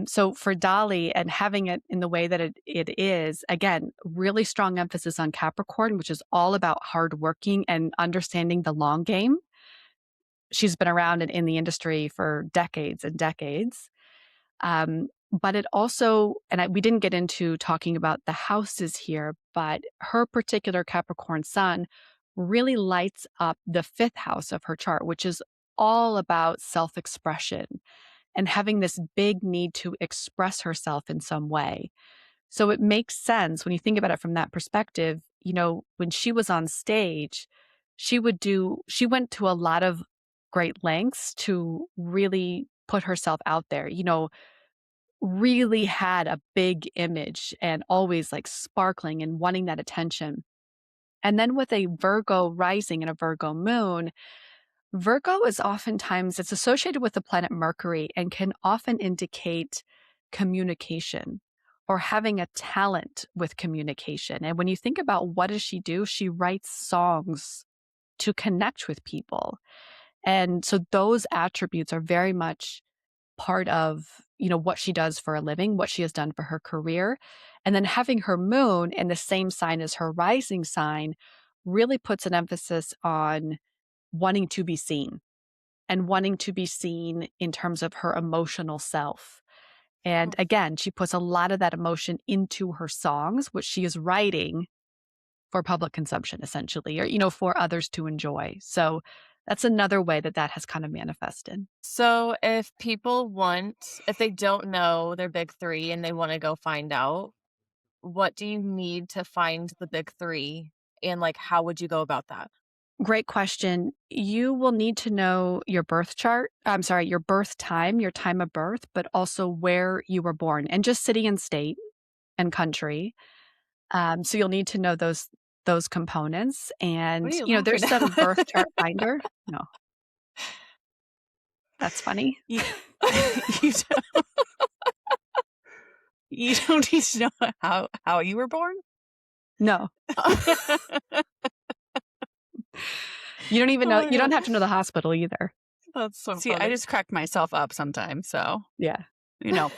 So for Dolly and having it in the way that it is, again, really strong emphasis on Capricorn, which is all about hardworking and understanding the long game. She's been around in the industry for decades and decades. But it also, we didn't get into talking about the houses here, but her particular Capricorn sun really lights up the fifth house of her chart, which is all about self expression and having this big need to express herself in some way. So it makes sense when you think about it from that perspective. When she was on stage, she went to a lot of great lengths to really put herself out there, really had a big image and always like sparkling and wanting that attention. And then with a Virgo rising and a Virgo moon, Virgo is oftentimes it's associated with the planet Mercury and can often indicate communication or having a talent with communication. And when you think about what does she do? She writes songs to connect with people. And so those attributes are very much part of, what she does for a living, what she has done for her career. And then having her moon in the same sign as her rising sign really puts an emphasis on wanting to be seen and wanting to be seen in terms of her emotional self. And again, she puts a lot of that emotion into her songs, which she is writing for public consumption, essentially, or, for others to enjoy. So that's another way that has kind of manifested. So if they don't know their big three and they want to go find out, what do you need to find the big three? And like, how would you go about that? Great question. You will need to know your birth chart. I'm sorry, your birth time, your time of birth, but also where you were born and just city and state and country. So you'll need to know those components. What And are you laughing there's some at? birth chart finder. No, that's funny. You, you, don't, you don't need to know how you were born? No, you don't even Oh know. my You don't God. have to know the hospital either. That's so See, I funny. just crack myself up sometimes. So, Yeah, you know,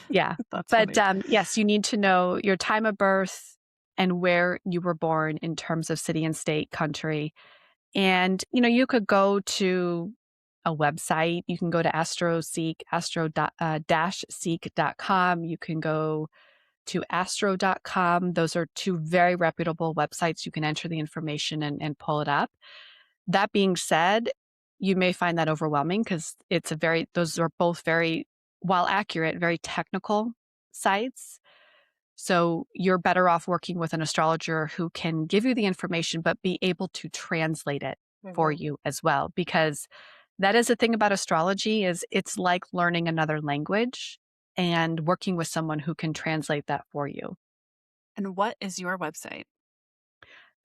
yeah. that's But funny. yes, you need to know your time of birth and where you were born in terms of city and state, country. And, you could go to a website. You can go to astro-seek.com. You can go to astro.com. Those are two very reputable websites. You can enter the information and pull it up. That being said, you may find that overwhelming because those are both very, while accurate, very technical sites. So you're better off working with an astrologer who can give you the information, but be able to translate it for Mhm. you as well. Because that is the thing about astrology is it's like learning another language and working with someone who can translate that for you. And what is your website?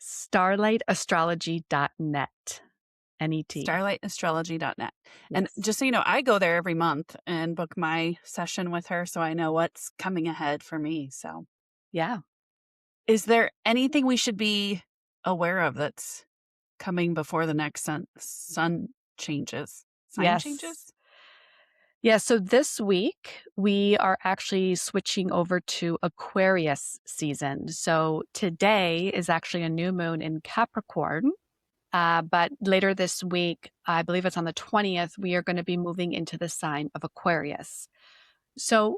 StarlightAstrology.net. NET. StarlightAstrology.net. And Yes. just so you know, I go there every month and book my session with her so I know what's coming ahead for me. So, Yeah. is there anything we should be aware of that's coming before the next sun changes? Sign Yes. changes? Yeah, so this week we are actually switching over to Aquarius season. So today is actually a new moon in Capricorn. But later this week, I believe it's on the 20th, we are going to be moving into the sign of Aquarius. So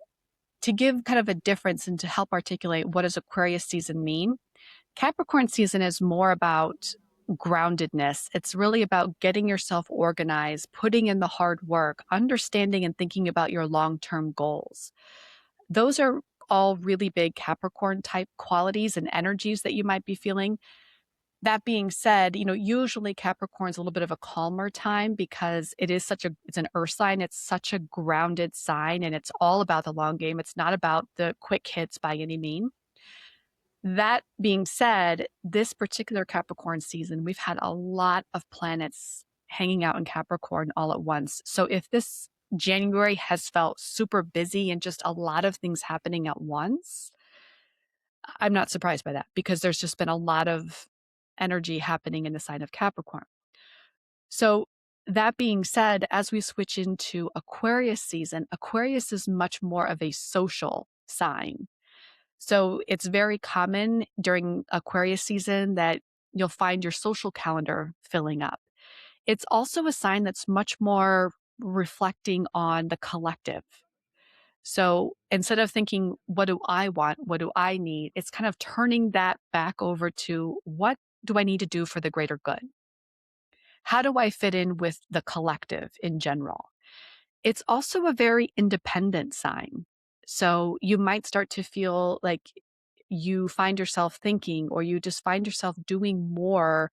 to give kind of a difference and to help articulate what does Aquarius season mean, Capricorn season is more about groundedness. It's really about getting yourself organized, putting in the hard work, understanding and thinking about your long-term goals. Those are all really big Capricorn type qualities and energies that you might be feeling. That being said, usually Capricorn's a little bit of a calmer time because it's an earth sign. It's such a grounded sign and it's all about the long game. It's not about the quick hits by any mean. That being said, this particular Capricorn season, we've had a lot of planets hanging out in Capricorn all at once. So if this January has felt super busy and just a lot of things happening at once, I'm not surprised by that because there's just been a lot of energy happening in the sign of Capricorn. So that being said, as we switch into Aquarius season, Aquarius is much more of a social sign. So it's very common during Aquarius season that you'll find your social calendar filling up. It's also a sign that's much more reflecting on the collective. So instead of thinking, what do I want? What do I need? It's kind of turning that back over to what do I need to do for the greater good? How do I fit in with the collective in general? It's also a very independent sign. So you might start to feel like you find yourself thinking, or you just find yourself doing more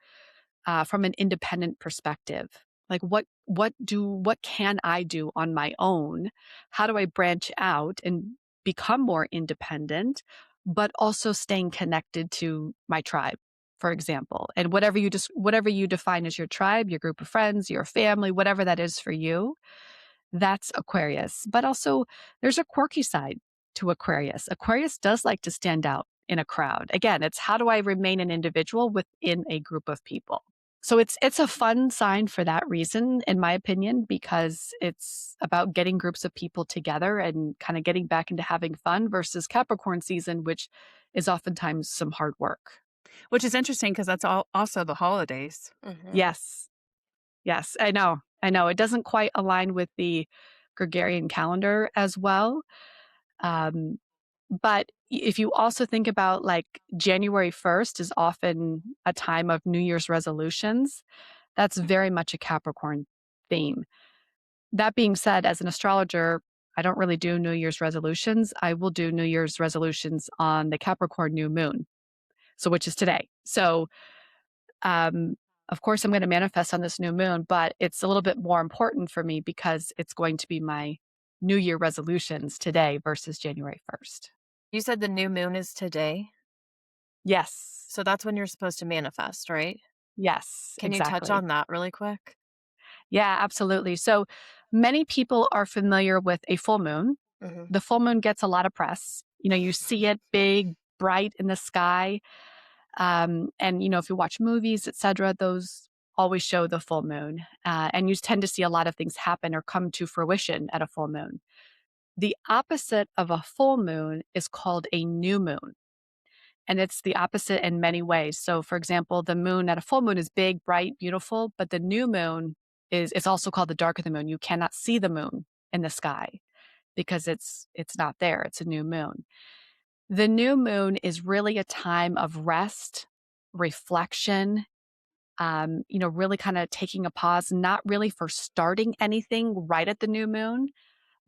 from an independent perspective. Like what can I do on my own? How do I branch out and become more independent, but also staying connected to my tribe, for example, and whatever you define as your tribe, your group of friends, your family, whatever that is for you, that's Aquarius. But also, there's a quirky side to Aquarius. Aquarius does like to stand out in a crowd. Again, it's how do I remain an individual within a group of people? So it's a fun sign for that reason, in my opinion, because it's about getting groups of people together and kind of getting back into having fun versus Capricorn season, which is oftentimes some hard work. Which is interesting because that's also the holidays. Mhm. Yes. Yes, I know. I know. It doesn't quite align with the Gregorian calendar as well. Um, but if you also think about like January 1st is often a time of New Year's resolutions, that's very much a Capricorn theme. That being said, as an astrologer, I don't really do New Year's resolutions. I will do New Year's resolutions on the Capricorn new moon, so which is today. So um, of course, I'm going to manifest on this new moon, but it's a little bit more important for me because it's going to be my New Year resolutions today versus January 1st. You said the new moon is today, Yes. so that's when you're supposed to manifest, right? Yes, Can you touch exactly. on that really quick? Yeah, absolutely. So many people are familiar with a full moon. Mhm. The full moon gets a lot of press. You see it big, bright in the sky. And if you watch movies, etc., those always show the full moon. And you tend to see a lot of things happen or come to fruition at a full moon. The opposite of a full moon is called a new moon. And it's the opposite in many ways. So, for example, the moon at a full moon is big, bright, beautiful, but the new moon it's also called the dark of the moon. You cannot see the moon in the sky because it's not there. It's a new moon. The new moon is really a time of rest, reflection, really kind of taking a pause, not really for starting anything right at the new moon,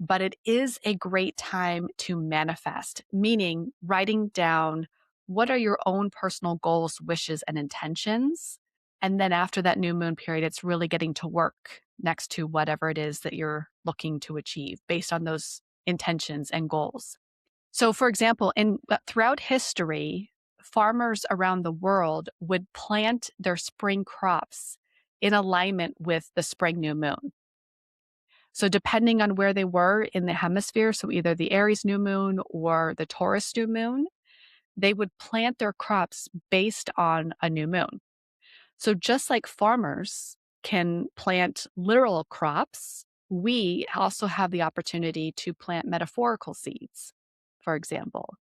but it is a great time to manifest, meaning writing down what are your own personal goals, wishes, and intentions. And then after that new moon period, it's really getting to work next to whatever it is that you're looking to achieve based on those intentions and goals. So, for example, throughout history, farmers around the world would plant their spring crops in alignment with the spring new moon. So, depending on where they were in the hemisphere, so either the Aries new moon or the Taurus new moon, they would plant their crops based on a new moon. So, just like farmers can plant literal crops, we also have the opportunity to plant metaphorical seeds, for example.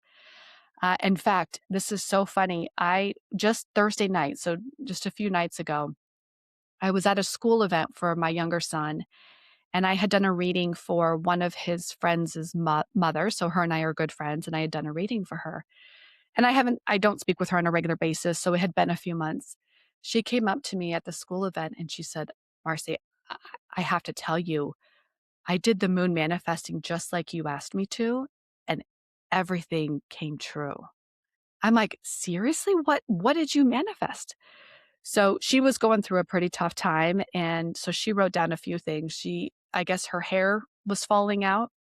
In fact, this is so funny. I just Thursday night, so just a few nights ago, I was at a school event for my younger son, and I had done a reading for one of his friends' mother. So her and I are good friends, and I had done a reading for her. And I don't speak with her on a regular basis, so it had been a few months. She came up to me at the school event and she said, "Marcy, I I have to tell you, I did the moon manifesting just like you asked me to, and everything came true." I'm like, "Seriously? What did you manifest?" So she was going through a pretty tough time, and so she wrote down a few things. I guess her hair was falling out,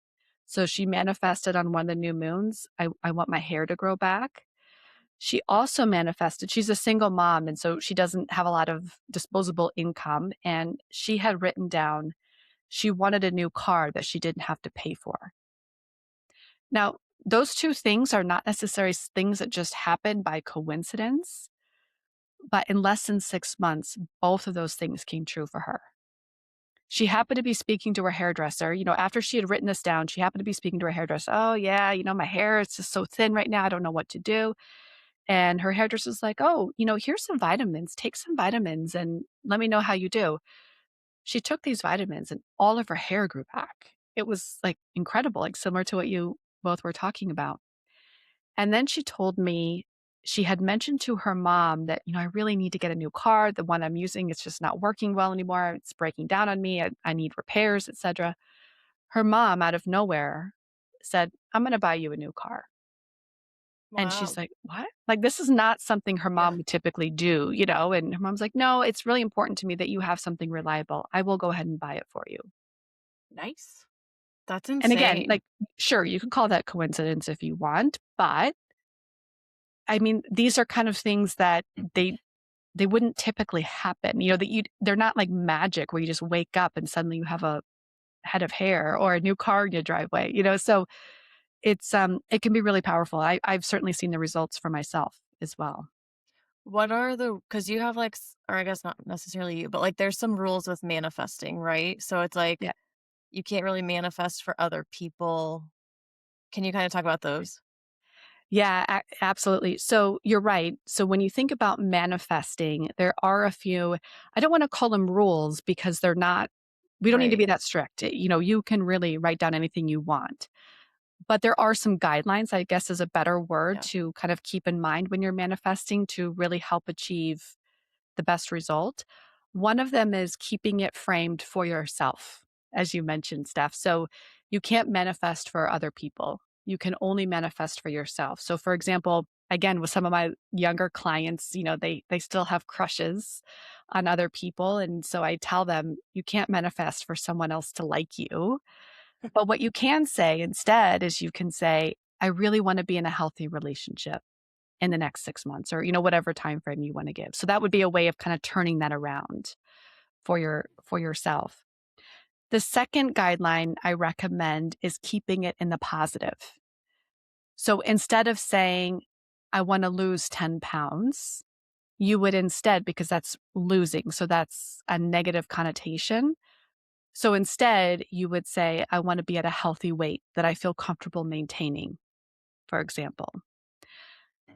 so she manifested on one of the new moons, I want my hair to grow back. She also manifested she's a single mom, and so she doesn't have a lot of disposable income, and she had written down she wanted a new car that she didn't have to pay for. Now, those 2 things are not necessarily things that just happen by coincidence, but in less than 6 months, both of those things came true for her. She happened to be speaking to her hairdresser, after she had written this down, she happened to be speaking to her hairdresser, "Oh, yeah, my hair is just so thin right now, I don't know what to do." And her hairdresser's like, "Oh, here's some vitamins. Take some vitamins and let me know how you do." She took these vitamins and all of her hair grew back. It was, like, incredible, like, similar to what you both were talking about. And then she told me she had mentioned to her mom that, "I really need to get a new car. The one I'm using is just not working well anymore. It's breaking down on me. I need repairs, etc." Her mom, out of nowhere, said, "I'm gonna buy you a new car." And she's Wow. like, "What?" Like, this is not something her Yeah. mom would typically do, and her mom's like, "No, it's really important to me that you have something reliable. I will go ahead and buy it for you." Nice. That's And again, insane. like, sure, you can call that coincidence if you want, but I mean, these are kind of things that they wouldn't typically happen, that they're not like magic where you just wake up and suddenly you have a head of hair or a new car in your driveway, so it can be really powerful. I've certainly seen the results for myself as well. What are because you have like, or I guess not necessarily you, but like there's some rules with manifesting, right? So it's like Yeah. you can't really manifest for other people. Can you kind of talk about those? Yeah, absolutely. So you're right. So when you think about manifesting, there are a few, I don't want to call them rules because they're not, we don't need to Right. be that strict. You can really write down anything you want. But there are some guidelines, I guess is a better word Yeah. to kind of keep in mind when you're manifesting to really help achieve the best result. One of them is keeping it framed for yourself, as you mentioned, Steph. So you can't manifest for other people. You can only manifest for yourself. So for example, again, with some of my younger clients, they still have crushes on other people. And so I tell them, you can't manifest for someone else to like you. But what you can say instead is you can say, I really want to be in a healthy relationship in the next 6 months or, whatever time frame you wanna give. So that would be a way of kinda turning that around for yourself. The second guideline I recommend is keeping it in the positive. So instead of saying, "I wanna lose 10 pounds," you would instead because that's losing, so that's a negative connotation. So instead, you would say, "I wanna be at a healthy weight that I feel comfortable maintaining," for example.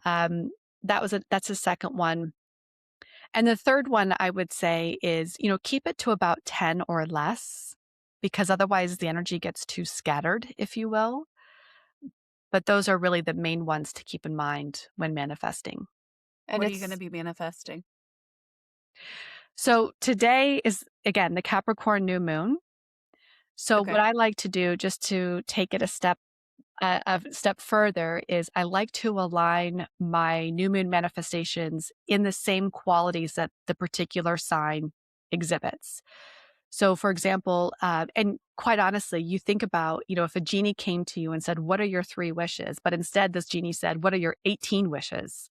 Um, that's a second one. And the third one I would say is, keep it to about 10 or less because otherwise the energy gets too scattered, if you will. But those are really the main ones to keep in mind when manifesting. And What are you gonna it's be manifesting? So today is, again, the Capricorn new moon. So what okay. I like to do just to take it a step further is I like to align my new moon manifestations in the same qualities that the particular sign exhibits. So, for example, and quite honestly, you think about, if a genie came to you and said, "What are your 3 wishes?" But instead, this genie said, "What are your 18 wishes?"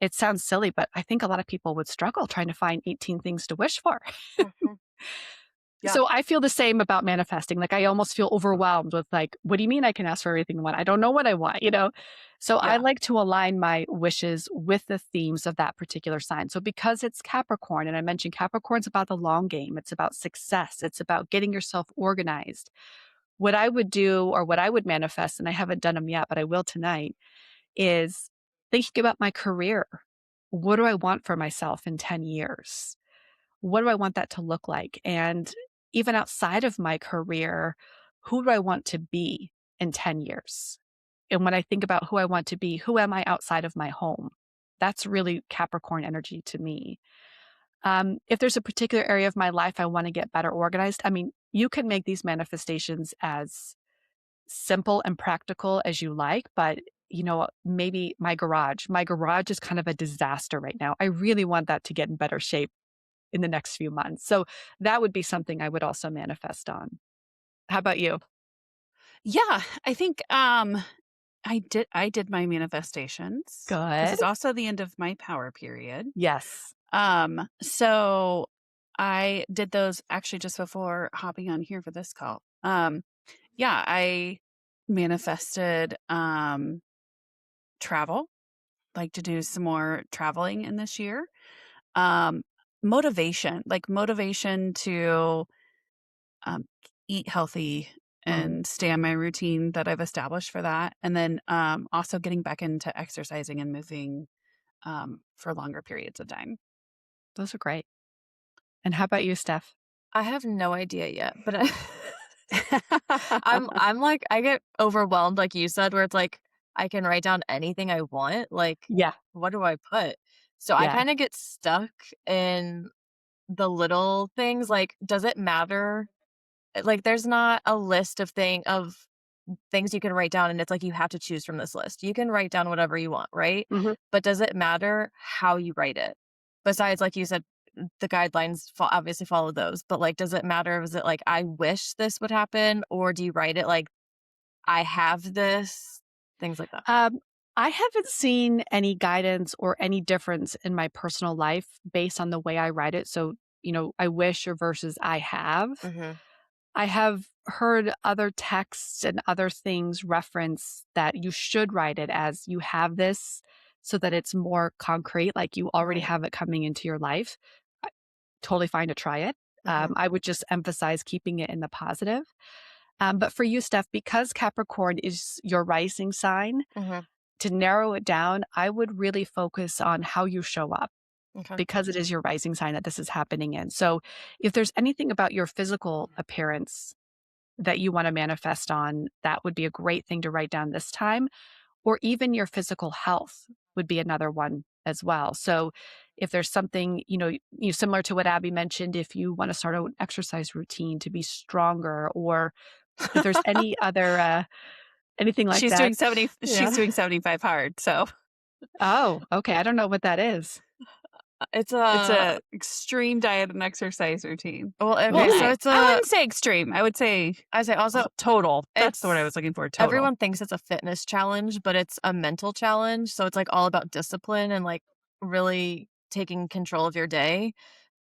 It sounds silly, but I think a lot of people would struggle trying to find 18 things to wish for. Mhm. Yeah. So I feel the same about manifesting. Like I almost feel overwhelmed with like, what do you mean I can ask for everything I want? I don't know what I want? So I Yeah. like to align my wishes with the themes of that particular sign. So because it's Capricorn, and I mentioned Capricorn's about the long game, it's about success, it's about getting yourself organized. What I would do or what I would manifest, and I haven't done them yet, but I will tonight, is thinking about my career. What do I want for myself in 10 years? What do I want that to look like? And even outside of my career, who do I want to be in 10 years? And when I think about who I want to be, who am I outside of my home? That's really Capricorn energy to me. If there's a particular area of my life I want to get better organized, I mean, you can make these manifestations as simple and practical as you like, but maybe my garage is kind of a disaster right now. I really want that to get in better shape in the next few months. So that would be something I would also manifest on. How about you? Yeah, I think I did my manifestations because Good. it's also the end of my power period. Yes. So I did those actually just before hopping on here for this call. Yeah, I manifested travel, like to do some more traveling in this year. Um motivation to um eat healthy Mm, and stay on my routine that I've established for that. And then also getting back into exercising and moving for longer periods of time. those are great. And how about you, Steph? I have no idea yet, but I'm like I get overwhelmed like you said where it's like I can write down anything I want. Like Yeah. what do I put? So I Yeah. kind of get stuck in the little things like does it matter? Like there's not a list of things you can write down and it's like you have to choose from this list. You can write down whatever you want, right? Mhm. But does it matter how you write it? Besides, like you said, the guidelines obviously follow those, but like, does it matter? Is it like, I wish this would happen? Or do you write it like, I have this? Things like that. Um, I haven't seen any guidance or any difference in my personal life based on the way I write it. So, I wish or versus I have. Hmm. I have heard other texts and other things reference that you should write it as you have this so that it's more concrete, like you already Right. have it coming into your life. I- Totally fine to try it. Hmm. I would just emphasize keeping it in the positive. But for you, Steph, because Capricorn is your rising sign, Hmm. to narrow it down, I would really focus on how you show up Okay. because it is your rising sign that this is happening in. So if there's anything about your physical appearance that you want to manifest on, that would be a great thing to write down this time, or even your physical health would be another one as well. So if there's something, similar to what Abby mentioned, if you want to start an exercise routine to be stronger, or if there's any other anything like She's that. doing 70 she's Yeah. doing 75 hard, so Oh, okay. I don't know what that is. It's it's a, a extreme diet and exercise routine. well, Well, okay. So Okay. it's I a, wouldn't say extreme. I would say I say also, total. That's the word I it's, was looking for, total. everyone thinks it's a fitness challenge, but it's a mental challenge. So it's like all about discipline and like really taking control of your day.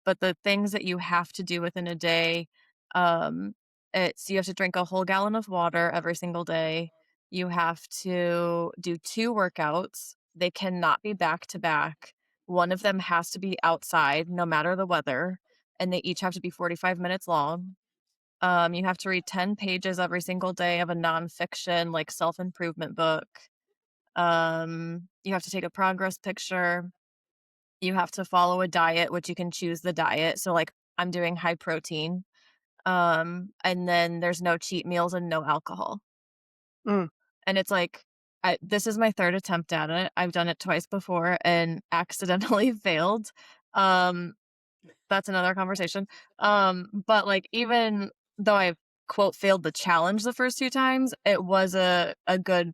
But the things that you have to do within a day, um, it's you have to drink a whole gallon of water every single day. You have to do 2 workouts. They cannot be back to back. One of them has to be outside, no matter the weather, and they each have to be 45 minutes long. You have to read 10 pages every single day of a nonfiction, like self-improvement book. You have to take a progress picture. You have to follow a diet, which you can choose the diet. So like I'm doing high protein. And then there's no cheat meals and no alcohol. Mm. And it's like this is my third attempt at it. I've done it twice before and accidentally failed. Um, that's another conversation. But like even though I quote failed the challenge the first 2 times, it was a good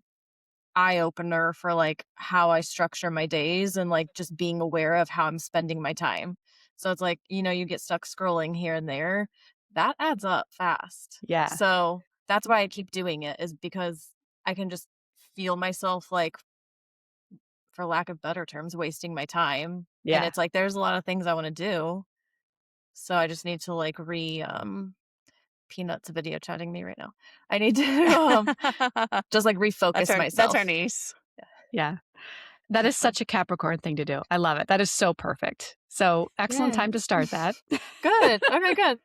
eye opener for like how I structure my days and like just being aware of how I'm spending my time. So it's like, you get stuck scrolling here and there. That adds up fast. Yeah. So that's why I keep doing it is because I can just feel myself like for lack of better terms wasting my time. And Yeah. it's like there's a lot of things I want to do. So I just need to like Peanuts video chatting me right now. I need to just like That's refocus our myself. niece. Yeah. That is such a Capricorn thing to do. I love it. That is so perfect. So excellent Yay. time to start that. Good. Okay, good.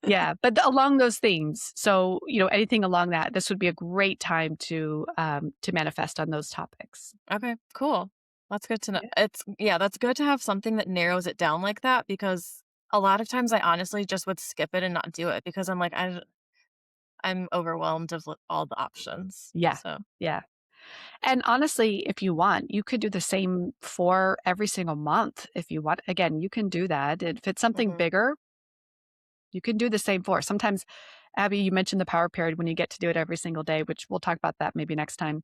Yeah. But along those themes, so anything along that, this would be a great time to manifest on those topics. Okay, cool. That's good to know. That's good to have something that narrows it down like that because a lot of times I honestly just would skip it and not do it because I'm like I'm overwhelmed of all the options. Yeah. So, Yeah. And honestly, if you want, you could do the same for every single month if you want. Again, you can do that. If it's something Mhm. bigger, you can do the same for. Sometimes, Abby, you mentioned the power period when you get to do it every single day, which we'll talk about that maybe next time.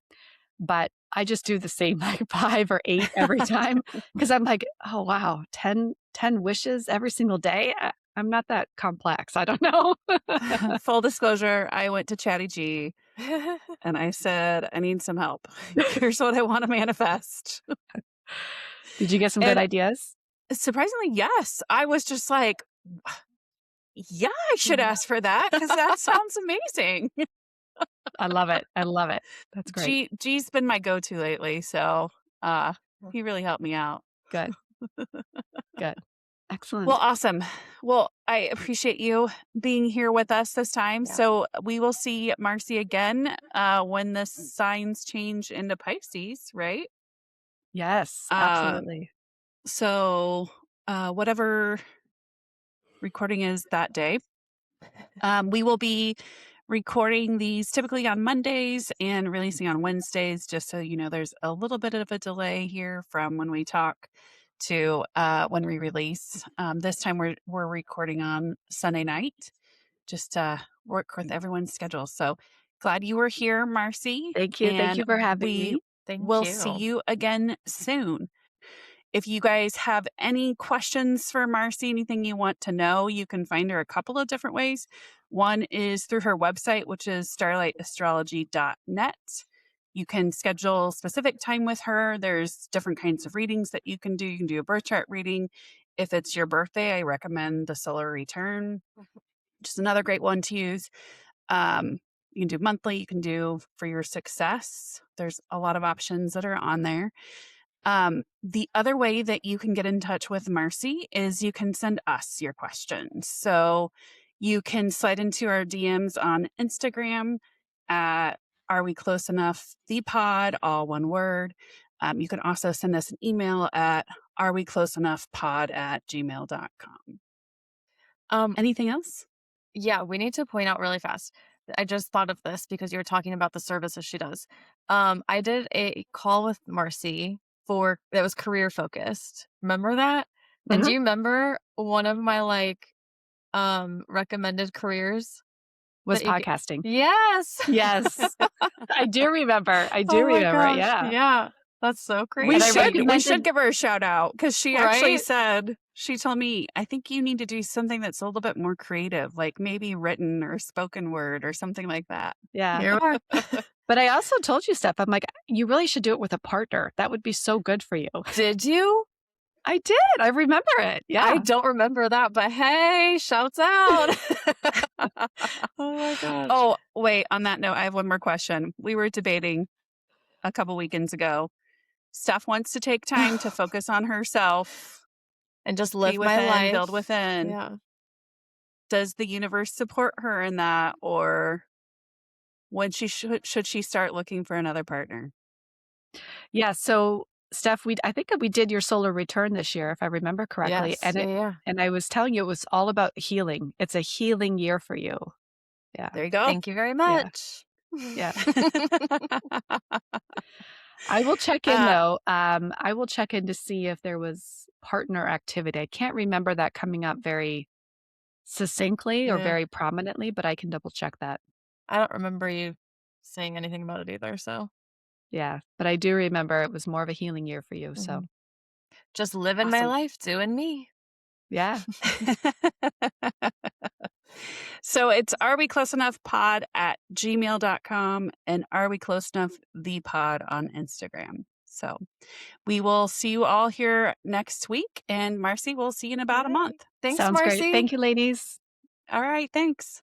But I just do the same like 5 or 8 every time because I'm like, oh wow, 10 wishes every single day. I'm not that complex. I don't know. Full disclosure, I went to Chatty G and I said, I need some help. Here's what I want to manifest. Did you get some good And ideas? surprisingly, yes. I was just like, yeah, I should ask for that because that sounds amazing. I love it. I love it. That's great. G's been my go-to lately, so he really helped me out. Good. Good. Well, Excellent. awesome. Well, I appreciate you being here with us this time. Yeah. So we will see Marcy again when the signs change into Pisces, right? Yes, Um, absolutely. so whatever recording is that day, we will be recording these typically on Mondays and releasing on Wednesdays, just so you know there's a little bit of a delay here from when we talk to when we release. This time we're recording on Sunday night, just to work with everyone's schedule. So glad you were here, Marcy, Thank you. Thank and you for having we me. Thank will see you. you again soon. If you guys have any questions for Marcy, anything you want to know, you can find her a couple of different ways. One is through her website, which is starlightastrology.net. You can schedule specific time with her. There's different kinds of readings that you can do. You can do a birth chart reading. If it's your birthday, I recommend the Solar Return, which is another great one to use. You can do monthly, you can do for your success. There's a lot of options that are on there. The other way that you can get in touch with Marcy is you can send us your questions. So you can slide into our DMs on Instagram at Are We Close Enough? The pod, all one word. You can also send us an email at arewecloseenoughpod@gmail.com. Um, Anything else? yeah, we need to point out really fast. I just thought of this because you were talking about the services she does. I did a call with Marcy for that was career focused. Remember that? And do Mhm. you remember one of my recommended careers Was that you could? podcasting. Yes. Yes. I do remember. I do Oh my remember it, gosh. yeah. Yeah. That's so We And I crazy. should recommended give her a shout out because she actually Right? said, she told me, I think you need to do something that's a little bit more creative, like maybe written or spoken word or something like that. yeah. Here we are. But I also told you, Steph, I'm like, you really should do it with a partner. That would be so good for you. Did you? I did. I remember it. I Yeah. don't remember that, but hey, shouts out. Oh my gosh. Oh, wait, on that note, I have one more question. We were debating a couple weekends ago. Steph wants to take time to focus on herself, And just be live my within, build life. within. Yeah. Does the universe support her in that, or when should she start looking for another partner? Yeah. So, Steph, I think we did your solar return this year, if I remember correctly. Yes. Yeah, yeah. And I was telling you it was all about healing. It's a healing year for you. Yeah. There you go. Thank you very Yeah. much. Yeah. I will check in uh, though. I will check in to see if there was partner activity. I can't remember that coming up very succinctly or Yeah. very prominently, but I can double check that. I don't remember you saying anything about it either, so Yeah. But I do remember it was more of a healing year for you. So, mhm. Just living my awesome. life, doing me. yeah. So it's Are We Close Enough Pod at gmail.com and Are We Close Enough the pod on Instagram. So we will see you all here next week. And Marcy, we'll see you in about a Alright. month. Thanks, Sounds great. Marcy. Thank you, ladies. All right. Thanks.